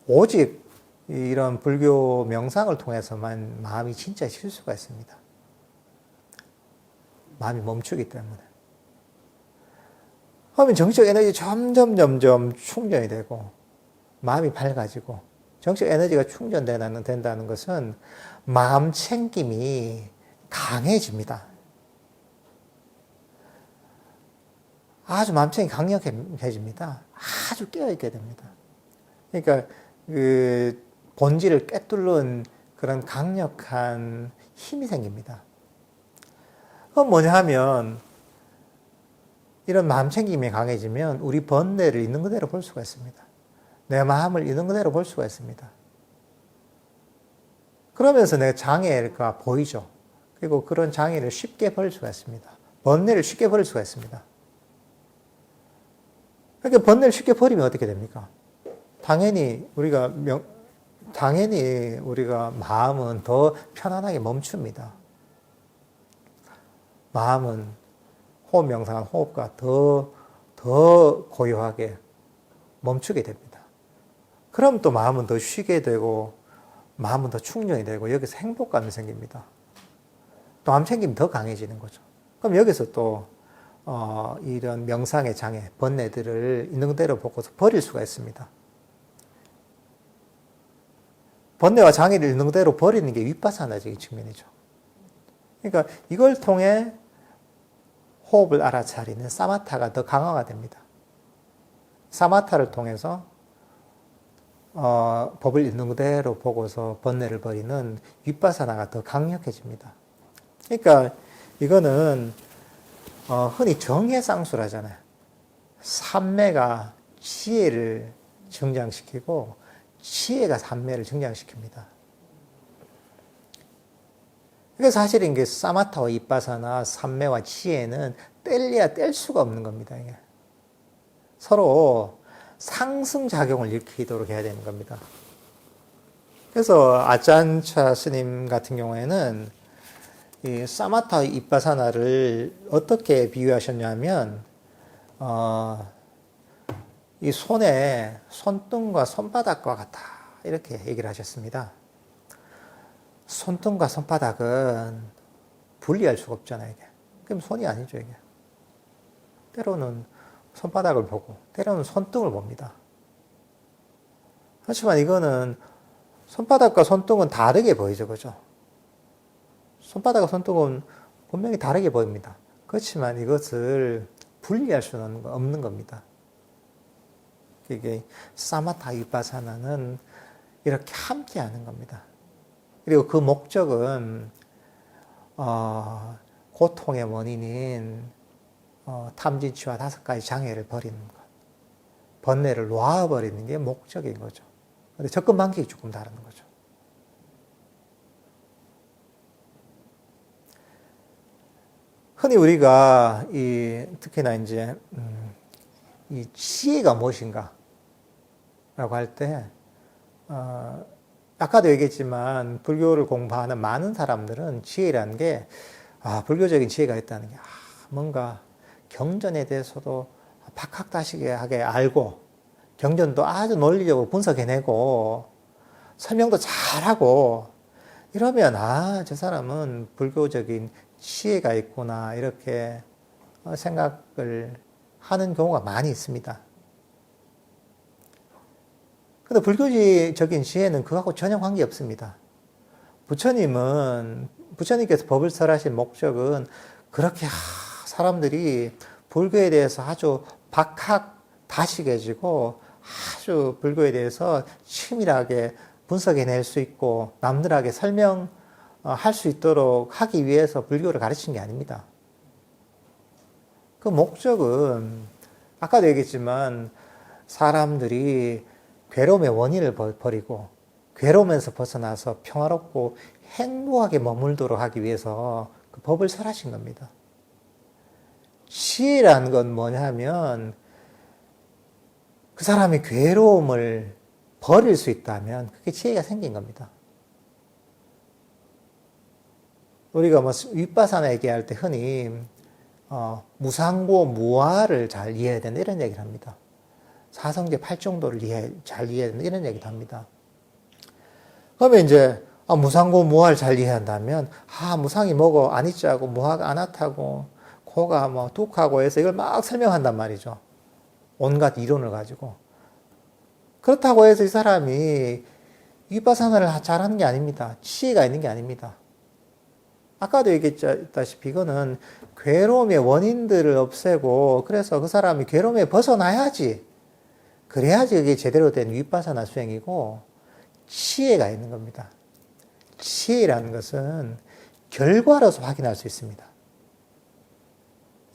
오직 이런 불교 명상을 통해서만 마음이 진짜 쉴 수가 있습니다. 마음이 멈추기 때문에. 그러면 정신적 에너지 점점 충전이 되고 마음이 밝아지고 정신적 에너지가 충전된다는 것은 마음 챙김이 강해집니다. 아주 마음 챙김이 강력해집니다. 아주 깨어있게 됩니다. 그러니까 그 본질을 꿰뚫는 그런 강력한 힘이 생깁니다. 그건 뭐냐 하면 이런 마음 챙김이 강해지면 우리 번뇌를 있는 그대로 볼 수가 있습니다. 내 마음을 있는 그대로 볼 수가 있습니다. 그러면서 내 장애가 보이죠. 그리고 그런 장애를 쉽게 버릴 수가 있습니다. 번뇌를 쉽게 버릴 수가 있습니다. 그러니까 번뇌를 쉽게 버리면 어떻게 됩니까? 당연히 우리가 마음은 더 편안하게 멈춥니다. 마음은 호흡 명상한 호흡과 더 고요하게 멈추게 됩니다. 그럼 또 마음은 더 쉬게 되고 마음은 더 충전이 되고 여기서 행복감이 생깁니다. 또 마음 챙김이 더 강해지는 거죠. 그럼 여기서 또 이런 명상의 장애, 번뇌들을 있는 그대로 보고서 버릴 수가 있습니다. 번뇌와 장애를 있는 그대로 버리는 게 윗바사나적인 측면이죠. 그러니까 이걸 통해 호흡을 알아차리는 사마타가 더 강화가 됩니다. 사마타를 통해서 법을 있는 그대로 보고서 번뇌를 버리는 윗바사나가 더 강력해집니다. 그러니까 이거는 흔히 정해상수라잖아요. 삼매가 지혜를 증장시키고 지혜가 삼매를 증장시킵니다. 그러니까 사실 이게 사마타와 윗바사나 삼매와 지혜는 뗄래야 뗄 수가 없는 겁니다. 이게. 서로 상승작용을 일으키도록 해야 되는 겁니다. 그래서 아짠차 스님 같은 경우에는 이 사마타 윗바사나를 어떻게 비유하셨냐면 이 손에 손등과 손바닥과 같다 이렇게 얘기를 하셨습니다. 손등과 손바닥은 분리할 수가 없잖아요. 이게. 그럼 손이 아니죠. 이게. 때로는 손바닥을 보고 때로는 손등을 봅니다. 하지만 이거는 손바닥과 손등은 다르게 보이죠. 그죠? 손바닥과 손등은 분명히 다르게 보입니다. 그렇지만 이것을 분리할 수는 없는 겁니다. 이게 사마타 윗바사나는 이렇게 함께 하는 겁니다. 그리고 그 목적은 고통의 원인인 탐진치와 5가지 장애를 버리는 것, 번뇌를 놓아버리는 게 목적인 거죠. 근데 접근 방식이 조금 다른 거죠. 흔히 우리가 특히나 이제 이 지혜가 무엇인가라고 할 때 아까도 얘기했지만 불교를 공부하는 많은 사람들은 지혜라는 게 불교적인 지혜가 있다는 게 뭔가 경전에 대해서도 박학다식하게 알고 경전도 아주 논리적으로 분석해내고 설명도 잘하고 이러면 저 사람은 불교적인 지혜가 있구나 이렇게 생각을 하는 경우가 많이 있습니다. 근데 불교적인 지혜는 그거하고 전혀 관계없습니다. 부처님께서 법을 설하신 목적은 그렇게 사람들이 불교에 대해서 아주 박학다식해지고 아주 불교에 대해서 치밀하게 분석해낼 수 있고 남들에게 설명할 수 있도록 하기 위해서 불교를 가르친 게 아닙니다. 그 목적은 아까도 얘기했지만 사람들이 괴로움의 원인을 버리고 괴로움에서 벗어나서 평화롭고 행복하게 머물도록 하기 위해서 그 법을 설하신 겁니다. 지혜라는 건 뭐냐면 그 사람이 괴로움을 버릴 수 있다면 그게 지혜가 생긴 겁니다. 우리가 윗바사나 얘기할 때 흔히 무상고 무아를 잘 이해해야 된다 이런 얘기를 합니다. 사성제 8정도를 잘 이해해야 된다 이런 얘기도 합니다. 그러면 이제 무상고 무아를 잘 이해한다면 무상이 뭐고 아니짜고 무아가 아나타고 고가 뭐 뚝하고 해서 이걸 막 설명한단 말이죠. 온갖 이론을 가지고. 그렇다고 해서 이 사람이 윗바사나를 잘하는 게 아닙니다. 지혜가 있는 게 아닙니다. 아까도 얘기했다시피 이거는 괴로움의 원인들을 없애고 그래서 그 사람이 괴로움에 벗어나야지. 그래야지 그게 제대로 된 윗바사나 수행이고 지혜가 있는 겁니다. 지혜라는 것은 결과로서 확인할 수 있습니다.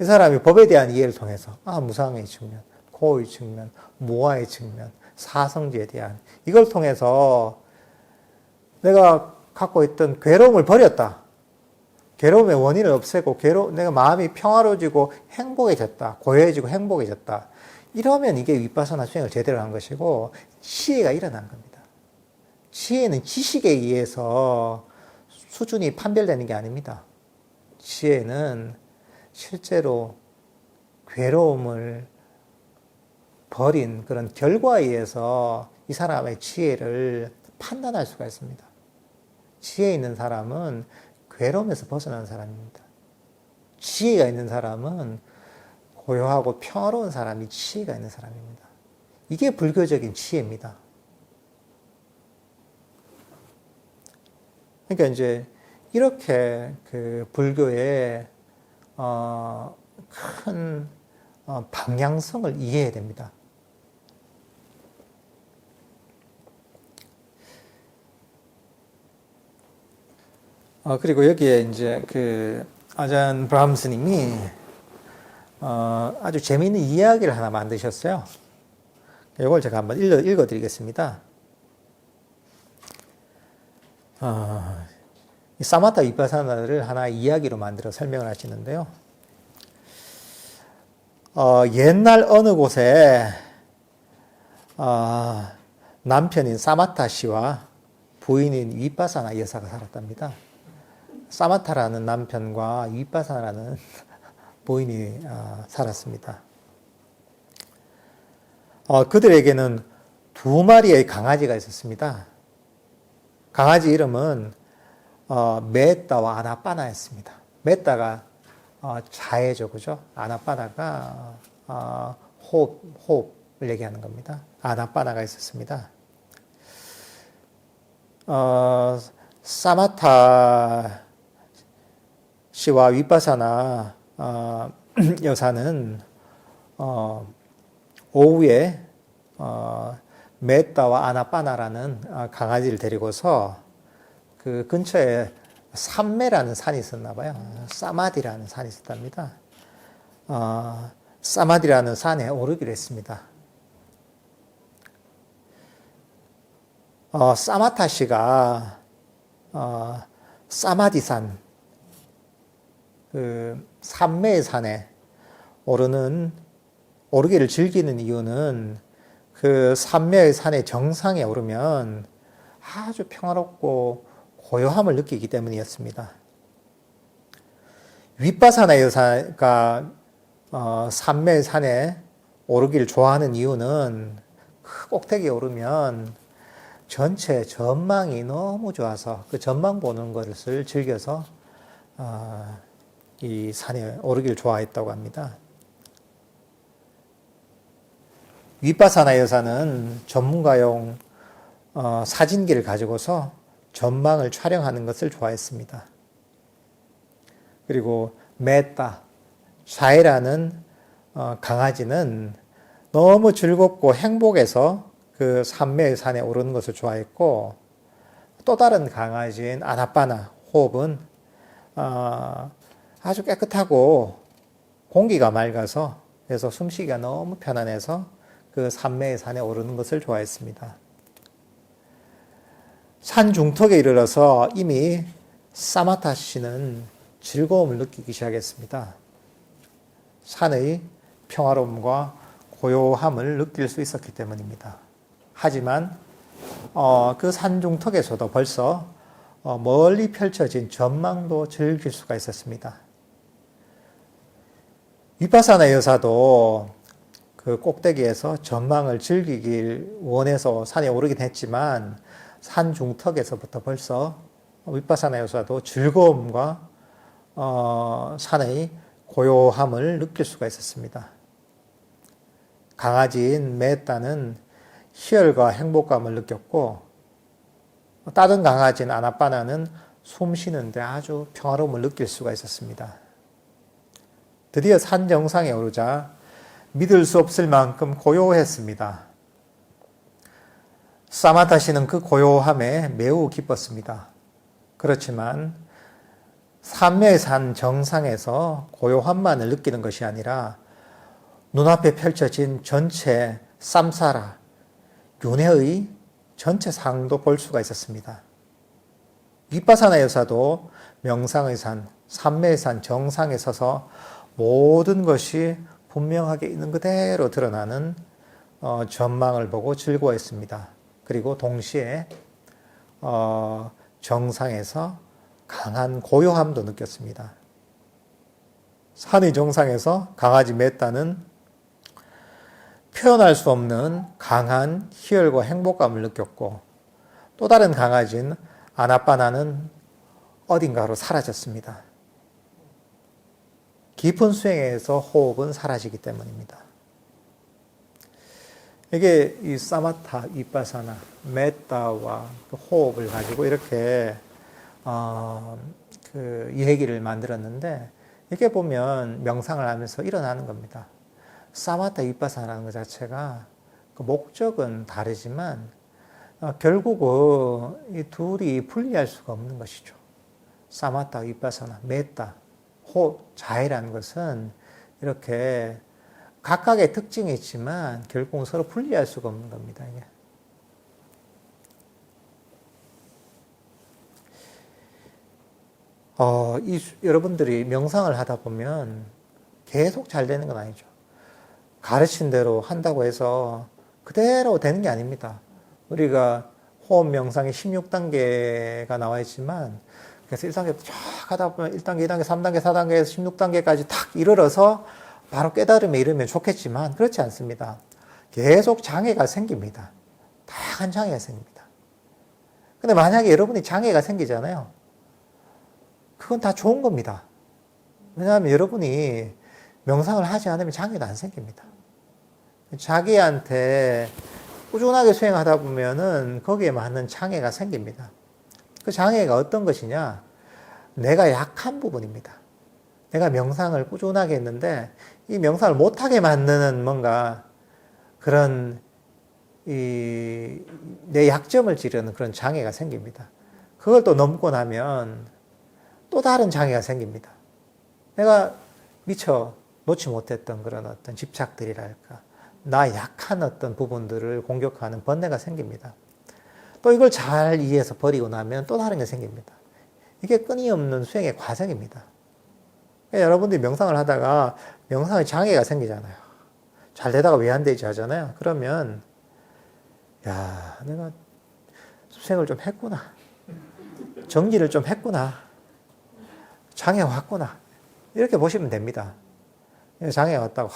이 사람이 법에 대한 이해를 통해서 무상의 측면, 고의 측면, 무아의 측면, 사성지에 대한 이걸 통해서 내가 갖고 있던 괴로움을 버렸다. 괴로움의 원인을 없애고 내가 마음이 평화로워지고 행복해졌다. 고요해지고 행복해졌다. 이러면 이게 윗바사나 수행을 제대로 한 것이고 지혜가 일어난 겁니다. 지혜는 지식에 의해서 수준이 판별되는 게 아닙니다. 지혜는 실제로 괴로움을 버린 그런 결과에 의해서 이 사람의 지혜를 판단할 수가 있습니다. 지혜 있는 사람은 괴로움에서 벗어난 사람입니다. 지혜가 있는 사람은 고요하고 평화로운 사람이 지혜가 있는 사람입니다. 이게 불교적인 지혜입니다. 그러니까 이제 이렇게 그 불교의 큰 방향성을 이해해야 됩니다. 그리고 여기에 이제 그 아잔 브라함스님이 아주 재미있는 이야기를 하나 만드셨어요. 이걸 제가 한번 읽어드리겠습니다. 이 사마타 위파사나를 하나 이야기로 만들어 설명을 하시는데요. 옛날 어느 곳에 남편인 사마타 씨와 부인인 위파사나 여사가 살았답니다. 사마타라는 남편과 위파사나라는 부인이 살았습니다. 그들에게는 두 마리의 강아지가 있었습니다. 강아지 이름은 메따와 아나빠나였습니다. 메따가 자해죠, 그죠? 아나빠나가 호흡을 얘기하는 겁니다. 아나빠나가 있었습니다. 사마타 씨와 위파사나 여사는 오후에 메따와 아나빠나라는 강아지를 데리고서 그 근처에 삼매라는 산이 있었나 봐요. 사마디라는 산이 있었답니다. 사마디라는 산에 오르기로 했습니다. 사마타 씨가 사마디산, 그 삼매의 산에 오르기를 즐기는 이유는 그 삼매의 산의 정상에 오르면 아주 평화롭고 고요함을 느끼기 때문이었습니다. 윗바사나 여사가 삼매의 산에 오르기를 좋아하는 이유는 그 꼭대기에 오르면 전체 전망이 너무 좋아서 그 전망 보는 것을 즐겨서 이 산에 오르기를 좋아했다고 합니다. 윗바사나 여사는 전문가용 사진기를 가지고서 전망을 촬영하는 것을 좋아했습니다. 그리고 메따, 자이라는 강아지는 너무 즐겁고 행복해서 그 삼매의 산에 오르는 것을 좋아했고, 또 다른 강아지인 아나빠나, 호흡은 아주 깨끗하고 공기가 맑아서, 그래서 숨쉬기가 너무 편안해서 그 삼매의 산에 오르는 것을 좋아했습니다. 산 중턱에 이르러서 이미 사마타 씨는 즐거움을 느끼기 시작했습니다. 산의 평화로움과 고요함을 느낄 수 있었기 때문입니다. 하지만 그 산 중턱에서도 벌써 멀리 펼쳐진 전망도 즐길 수가 있었습니다. 위파사나 여사도 그 꼭대기에서 전망을 즐기길 원해서 산에 오르긴 했지만 산 중턱에서부터 벌써 위파사나 여사도 즐거움과 산의 고요함을 느낄 수가 있었습니다. 강아지인 메따는 희열과 행복감을 느꼈고, 다른 강아지인 아나빠나는 숨 쉬는데 아주 평화로움을 느낄 수가 있었습니다. 드디어 산 정상에 오르자 믿을 수 없을 만큼 고요했습니다. 사마타 씨는 그 고요함에 매우 기뻤습니다. 그렇지만 삼매의 산 정상에서 고요함만을 느끼는 것이 아니라 눈앞에 펼쳐진 전체 쌈사라, 윤회의 전체 상도 볼 수가 있었습니다. 윗바사나 여사도 명상의 산, 삼매의 산 정상에 서서 모든 것이 분명하게 있는 그대로 드러나는 전망을 보고 즐거워했습니다. 그리고 동시에 정상에서 강한 고요함도 느꼈습니다. 산의 정상에서 강아지 메따는 표현할 수 없는 강한 희열과 행복감을 느꼈고, 또 다른 강아지인 아나빠나는 어딘가로 사라졌습니다. 깊은 수행에서 호흡은 사라지기 때문입니다. 이게 이 사마타, 위파사나, 메타와 그 호흡을 가지고 이렇게 그 얘기를 만들었는데, 이렇게 보면 명상을 하면서 일어나는 겁니다. 사마타, 위파사나라는 것 자체가 그 목적은 다르지만 결국은 이 둘이 분리할 수가 없는 것이죠. 사마타, 위파사나, 메타, 호흡, 자해라는 것은 이렇게 각각의 특징이 있지만 결국은 서로 분리할 수가 없는 겁니다. 이게. 여러분들이 명상을 하다 보면 계속 잘 되는 건 아니죠. 가르친 대로 한다고 해서 그대로 되는 게 아닙니다. 우리가 호흡 명상의 16단계가 나와 있지만, 그래서 1단계부터 쫙 하다 보면 1단계, 2단계, 3단계, 4단계에서 16단계까지 탁 이르러서 바로 깨달음에 이르면 좋겠지만 그렇지 않습니다. 계속 장애가 생깁니다. 다양한 장애가 생깁니다. 근데 만약에 여러분이 장애가 생기잖아요. 그건 다 좋은 겁니다. 왜냐하면 여러분이 명상을 하지 않으면 장애도 안 생깁니다. 자기한테 꾸준하게 수행하다 보면은 거기에 맞는 장애가 생깁니다. 그 장애가 어떤 것이냐? 내가 약한 부분입니다. 내가 명상을 꾸준하게 했는데 이 명상을 못하게 만드는 뭔가 그런 내 약점을 찌르는 그런 장애가 생깁니다. 그걸 또 넘고 나면 또 다른 장애가 생깁니다. 내가 미처 놓지 못했던 그런 어떤 집착들이랄까, 나 약한 어떤 부분들을 공격하는 번뇌가 생깁니다. 또 이걸 잘 이해해서 버리고 나면 또 다른 게 생깁니다. 이게 끊임없는 수행의 과정입니다. 여러분들이 명상을 하다가 명상에 장애가 생기잖아요. 잘 되다가 왜 안 되지 하잖아요. 그러면 야, 내가 수행을 좀 했구나. 정리를 좀 했구나. 장애가 왔구나. 이렇게 보시면 됩니다. 장애가 왔다고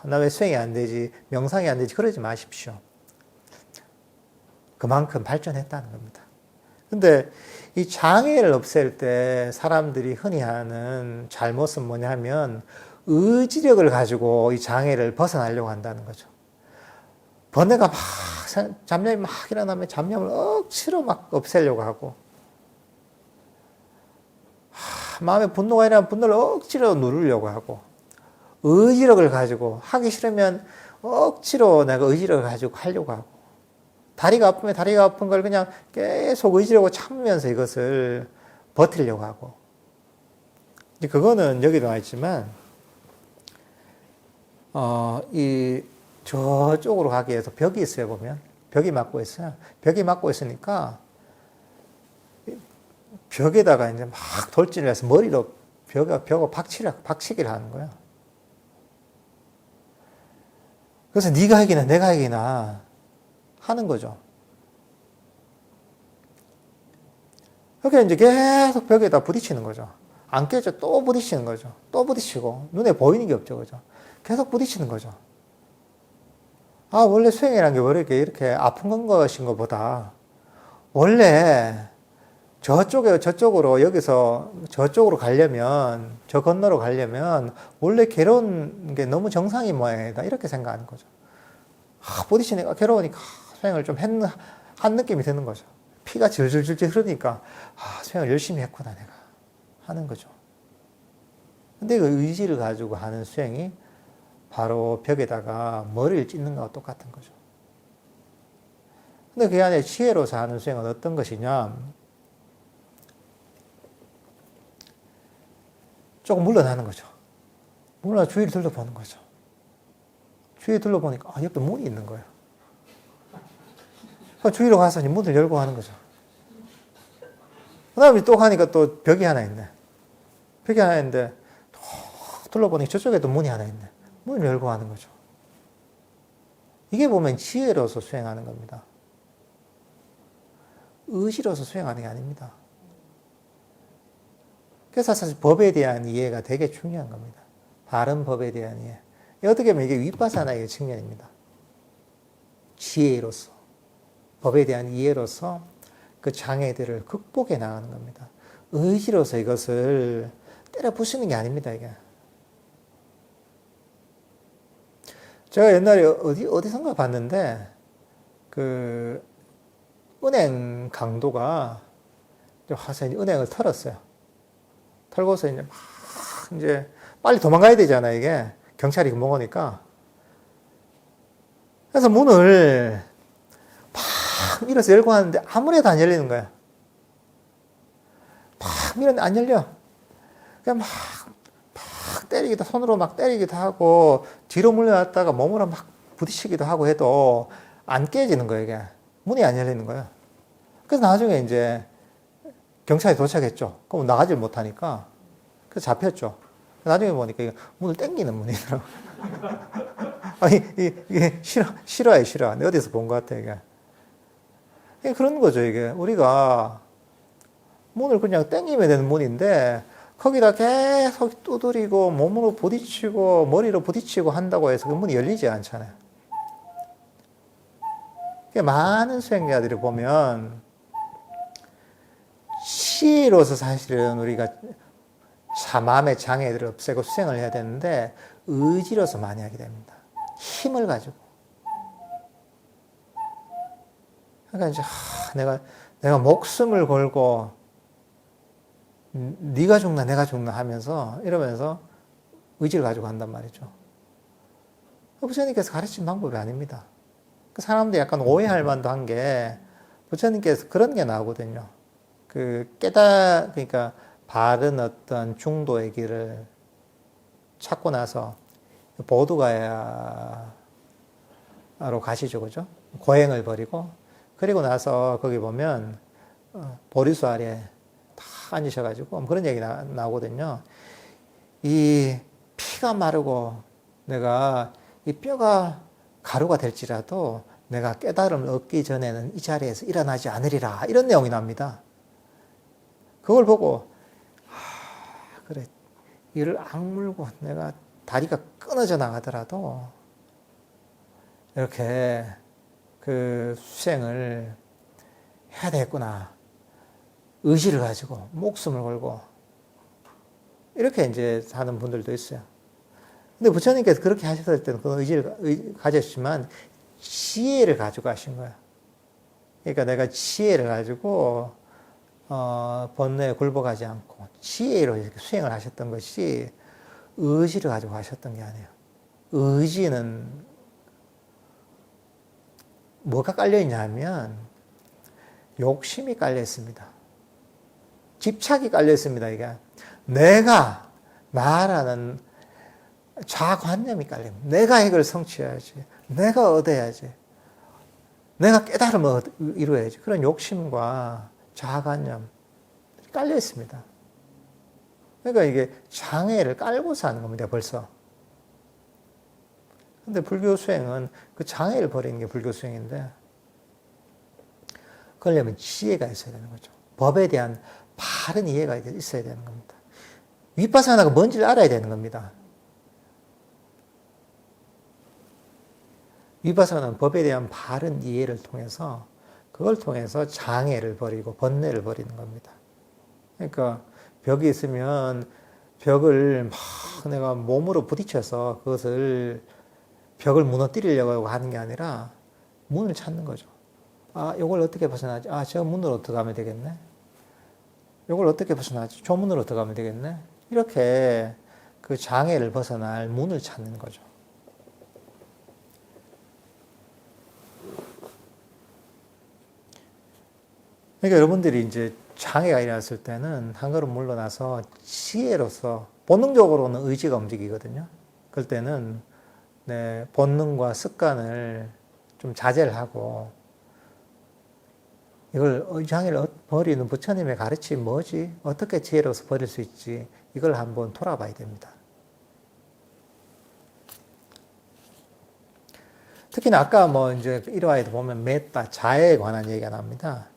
나 왜 수행이 안 되지, 명상이 안 되지 그러지 마십시오. 그만큼 발전했다는 겁니다. 근데 이 장애를 없앨 때 사람들이 흔히 하는 잘못은 뭐냐면 의지력을 가지고 이 장애를 벗어나려고 한다는 거죠. 번뇌가 막 잡념이 막 일어나면 잡념을 억지로 막 없애려고 하고, 마음에 분노가 일어나면 분노를 억지로 누르려고 하고, 의지력을 가지고 하기 싫으면 억지로 내가 의지력을 가지고 하려고 하고, 다리가 아프면 다리가 아픈 걸 그냥 계속 의지력을 참으면서 이것을 버티려고 하고. 그거는 여기도 와 있지만, 저쪽으로 가기 위해서 벽이 있어요, 보면. 벽이 막고 있어요. 벽이 막고 있으니까 벽에다가 이제 막 돌진을 해서 머리로 벽을 박치기를 하는 거예요. 그래서 네가 이기나 내가 이기나 하는 거죠. 그렇게 이제 계속 벽에다 부딪히는 거죠. 안 깨져 또 부딪히는 거죠. 또 부딪히고 눈에 보이는 게 없죠, 그죠? 계속 부딪히는 거죠. 원래 수행이라는 게 왜 이렇게 아픈 것인 것보다 원래 저쪽으로 여기서 저쪽으로 가려면, 저 건너로 가려면 원래 괴로운 게 너무 정상인 모양이다 이렇게 생각하는 거죠. 부딪히니까 괴로우니까 수행을 좀 한 느낌이 드는 거죠. 피가 질질질질 흐르니까 수행을 열심히 했구나 내가 하는 거죠. 근데 그 의지를 가지고 하는 수행이 바로 벽에다가 머리를 찢는 거와 똑같은 거죠. 근데 그 안에 지혜로서 하는 수행은 어떤 것이냐? 조금 물러나는 거죠. 물러나 주위를 둘러보는 거죠. 주위를 둘러보니까 옆에 문이 있는 거예요. 주위로 가서 문을 열고 하는 거죠. 그 다음에 또 가니까 또 벽이 하나 있네. 벽이 하나 있는데 둘러보니까 저쪽에도 문이 하나 있네. 문을 열고 하는 거죠. 이게 보면 지혜로서 수행하는 겁니다. 의지로서 수행하는 게 아닙니다. 그래서 사실 법에 대한 이해가 되게 중요한 겁니다. 바른 법에 대한 이해. 어떻게 보면 이게 위파사나의 측면입니다. 지혜로서, 법에 대한 이해로서 그 장애들을 극복해 나가는 겁니다. 의지로서 이것을 때려 부수는 게 아닙니다, 이게. 제가 옛날에 어디선가 봤는데, 그, 은행 강도가 와서 이제 은행을 털었어요. 털고서 이제 막 이제 빨리 도망가야 되잖아, 이게. 경찰이 먹으니까. 그래서 문을 팍 밀어서 열고 하는데 아무래도 안 열리는 거야. 팍 밀었는데 안 열려. 그냥 팍 때리기도, 손으로 막 때리기도 하고, 뒤로 물려놨다가 몸으로 막 부딪히기도 하고 해도 안 깨지는 거예요, 이게. 문이 안 열리는 거예요. 그래서 나중에 이제 경찰이 도착했죠. 그럼 나가질 못하니까. 그래서 잡혔죠. 나중에 보니까 이게 문을 땡기는 문이더라고. 아니, 이게 실화예요, 실화. 내가 어디서 본 것 같아, 이게. 그런 거죠, 이게. 우리가 문을 그냥 땡기면 되는 문인데, 거기다 계속 두드리고, 몸으로 부딪히고, 머리로 부딪히고 한다고 해서 그 문이 열리지 않잖아요. 많은 수행자들이 보면, 시로서 사실은 우리가 마음의 장애들을 없애고 수행을 해야 되는데, 의지로서 많이 하게 됩니다. 힘을 가지고. 그러니까 이제, 내가 목숨을 걸고, 네가 죽나 내가 죽나 하면서 이러면서 의지를 가지고 한단 말이죠. 부처님께서 가르친 방법이 아닙니다. 그 사람들이 약간 오해할 만도 한 게 부처님께서 그런 게 나오거든요. 그러니까 바른 어떤 중도의 길을 찾고 나서 보두가야로 가시죠, 그죠? 고행을 버리고 그리고 나서 거기 보면 보리수 아래 다 앉으셔가지고 그런 얘기 나오거든요. 이 피가 마르고 내가 이 뼈가 가루가 될지라도 내가 깨달음을 얻기 전에는 이 자리에서 일어나지 않으리라 이런 내용이 납니다. 그걸 보고 그래 이를 악물고 내가 다리가 끊어져 나가더라도 이렇게 그 수행을 해야 되겠구나. 의지를 가지고 목숨을 걸고 이렇게 이제 사는 분들도 있어요. 근데 부처님께서 그렇게 하셨을 때는 그 의지를 가졌지만 지혜를 가지고 하신 거예요. 그러니까 내가 지혜를 가지고 번뇌에 굴복하지 않고 지혜로 이렇게 수행을 하셨던 것이 의지를 가지고 하셨던 게 아니에요. 의지는 뭐가 깔려 있냐면 욕심이 깔려 있습니다. 집착이 깔려 있습니다. 이게 내가 나라는 자관념이 깔립니다. 내가 이걸 성취해야지. 내가 얻어야지. 내가 깨달음을 이루어야지. 그런 욕심과 자관념 깔려 있습니다. 그러니까 이게 장애를 깔고서 하는 겁니다. 벌써. 근데 불교 수행은 그 장애를 버리는 게 불교 수행인데 그러려면 지혜가 있어야 되는 거죠. 법에 대한 바른 이해가 있어야 되는 겁니다. 위파사나가 뭔지를 알아야 되는 겁니다. 위파사나는 법에 대한 바른 이해를 통해서 그걸 통해서 장애를 버리고 번뇌를 버리는 겁니다. 그러니까 벽이 있으면 벽을 막 내가 몸으로 부딪혀서 그것을 벽을 무너뜨리려고 하는 게 아니라 문을 찾는 거죠. 아, 이걸 어떻게 벗어나지? 아, 저 문으로 들어가면 되겠네. 이걸 어떻게 벗어나지? 저 문으로 들어가면 되겠네. 이렇게 그 장애를 벗어날 문을 찾는 거죠. 그러니까 여러분들이 이제 장애가 일어났을 때는 한 걸음 물러나서 지혜로서 본능적으로는 의지가 움직이거든요. 그럴 때는 본능과 습관을 좀 자제를 하고 이걸 장애를 버리는 부처님의 가르침이 뭐지? 어떻게 지혜로서 버릴 수 있지? 이걸 한번 돌아봐야 됩니다. 특히나 아까 이제 1화에도 보면 메타, 자애에 관한 얘기가 나옵니다.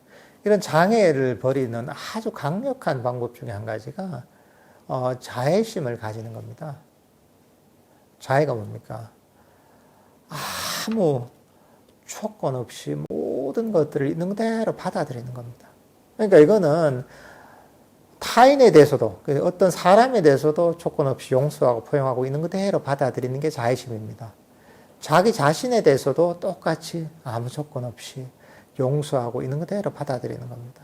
이런 장애를 버리는 아주 강력한 방법 중에 한 가지가 자애심을 가지는 겁니다. 자애가 뭡니까? 아무 조건 없이 모든 것들을 있는 그대로 받아들이는 겁니다. 그러니까 이거는 타인에 대해서도 어떤 사람에 대해서도 조건 없이 용서하고 포용하고 있는 그대로 받아들이는 게 자애심입니다. 자기 자신에 대해서도 똑같이 아무 조건 없이 용서하고 있는 그대로 받아들이는 겁니다.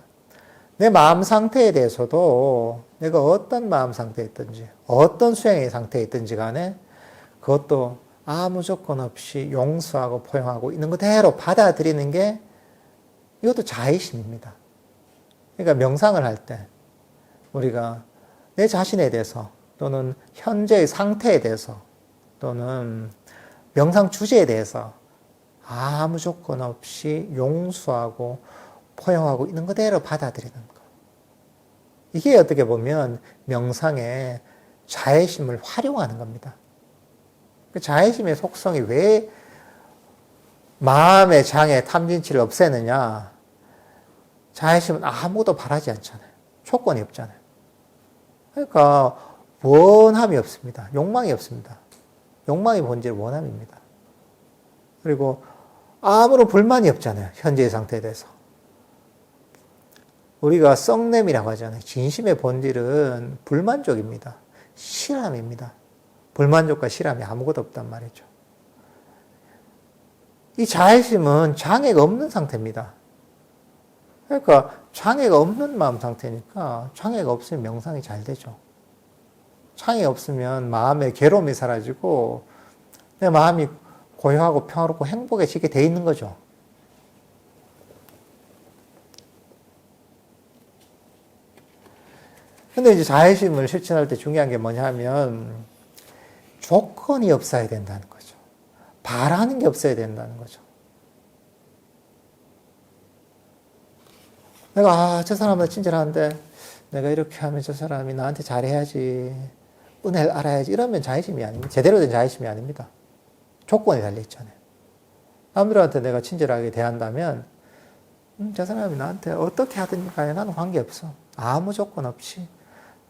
내 마음 상태에 대해서도 내가 어떤 마음 상태에 있든지 어떤 수행의 상태에 있든지 간에 그것도 아무 조건 없이 용서하고 포용하고 있는 그대로 받아들이는 게 이것도 자의심입니다. 그러니까 명상을 할 때 우리가 내 자신에 대해서 또는 현재의 상태에 대해서 또는 명상 주제에 대해서 아무 조건 없이 용서하고 포용하고 있는 그대로 받아들이는 것. 이게 어떻게 보면 명상의 자애심을 활용하는 겁니다. 그 자애심의 속성이 왜 마음의 장애, 탐진치를 없애느냐? 자애심은 아무도 바라지 않잖아요. 조건이 없잖아요. 그러니까 원함이 없습니다. 욕망이 없습니다. 욕망의 본질 원함입니다. 그리고 아무런 불만이 없잖아요. 현재의 상태에 대해서. 우리가 썩냄이라고 하잖아요. 진심의 본질은 불만족입니다. 실함입니다. 불만족과 실함이 아무것도 없단 말이죠. 이 자애심은 장애가 없는 상태입니다. 그러니까 장애가 없는 마음 상태니까 장애가 없으면 명상이 잘 되죠. 장애가 없으면 마음의 괴로움이 사라지고 내 마음이 고요하고 평화롭고 행복해지게 돼 있는 거죠. 근데 이제 자애심을 실천할 때 중요한 게 뭐냐 하면 조건이 없어야 된다는 거죠. 바라는 게 없어야 된다는 거죠. 내가 저 사람은 친절한데 내가 이렇게 하면 저 사람이 나한테 잘해야지, 은혜를 알아야지, 이러면 자애심이 아닙니다. 제대로 된 자애심이 아닙니다. 조건이 달려있잖아요. 남들한테 내가 친절하게 대한다면 저 사람이 나한테 어떻게 하든지 간에 나는 관계없어. 아무 조건 없이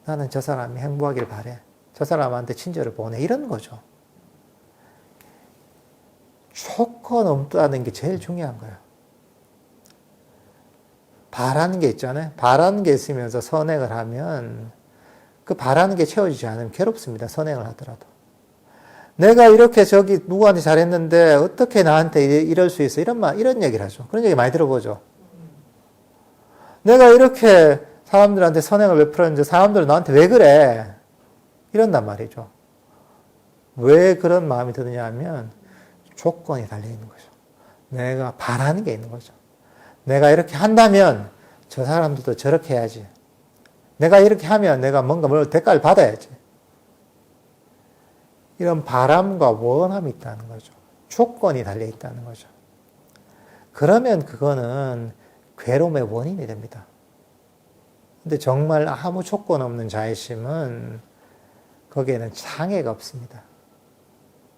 나는 저 사람이 행복하길 바래. 저 사람한테 친절을 보내. 이런 거죠. 조건 없다는 게 제일 중요한 거예요. 바라는 게 있잖아요. 바라는 게 있으면서 선행을 하면 그 바라는 게 채워지지 않으면 괴롭습니다. 선행을 하더라도. 내가 이렇게 저기 누구한테 잘했는데 어떻게 나한테 이럴 수 있어? 이런 얘기를 하죠. 그런 얘기 많이 들어보죠. 내가 이렇게 사람들한테 선행을 베풀었는데 사람들은 나한테 왜 그래? 이런단 말이죠. 왜 그런 마음이 드느냐 하면 조건이 달려있는 거죠. 내가 바라는 게 있는 거죠. 내가 이렇게 한다면 저 사람들도 저렇게 해야지. 내가 이렇게 하면 내가 뭔가 뭘 대가를 받아야지. 이런 바람과 원함이 있다는 거죠. 조건이 달려있다는 거죠. 그러면 그거는 괴로움의 원인이 됩니다. 근데 정말 아무 조건 없는 자애심은 거기에는 장애가 없습니다.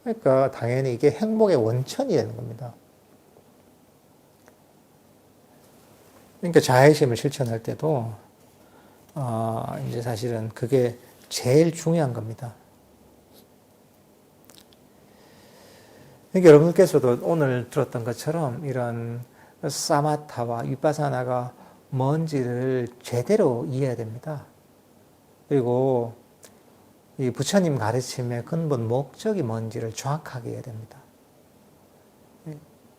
그러니까 당연히 이게 행복의 원천이 되는 겁니다. 그러니까 자애심을 실천할 때도 이제 사실은 그게 제일 중요한 겁니다. 그러니까 여러분께서도 오늘 들었던 것처럼 이런 사마타와 위파사나가 뭔지를 제대로 이해해야 됩니다. 그리고 이 부처님 가르침의 근본 목적이 뭔지를 정확하게 해야 됩니다.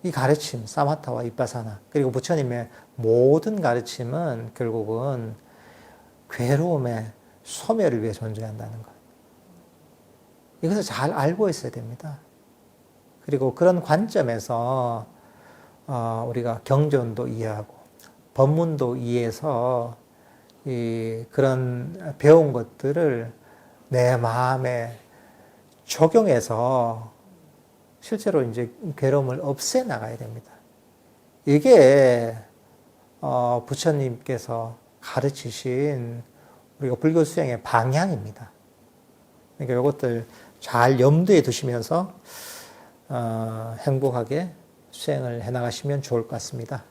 이 가르침, 사마타와 위파사나, 그리고 부처님의 모든 가르침은 결국은 괴로움의 소멸을 위해 존재한다는 것. 이것을 잘 알고 있어야 됩니다. 그리고 그런 관점에서 우리가 경전도 이해하고 법문도 이해해서 그런 배운 것들을 내 마음에 적용해서 실제로 이제 괴로움을 없애 나가야 됩니다. 이게 부처님께서 가르치신 우리가 불교 수행의 방향입니다. 그러니까 이것들 잘 염두에 두시면서 행복하게 수행을 해나가시면 좋을 것 같습니다.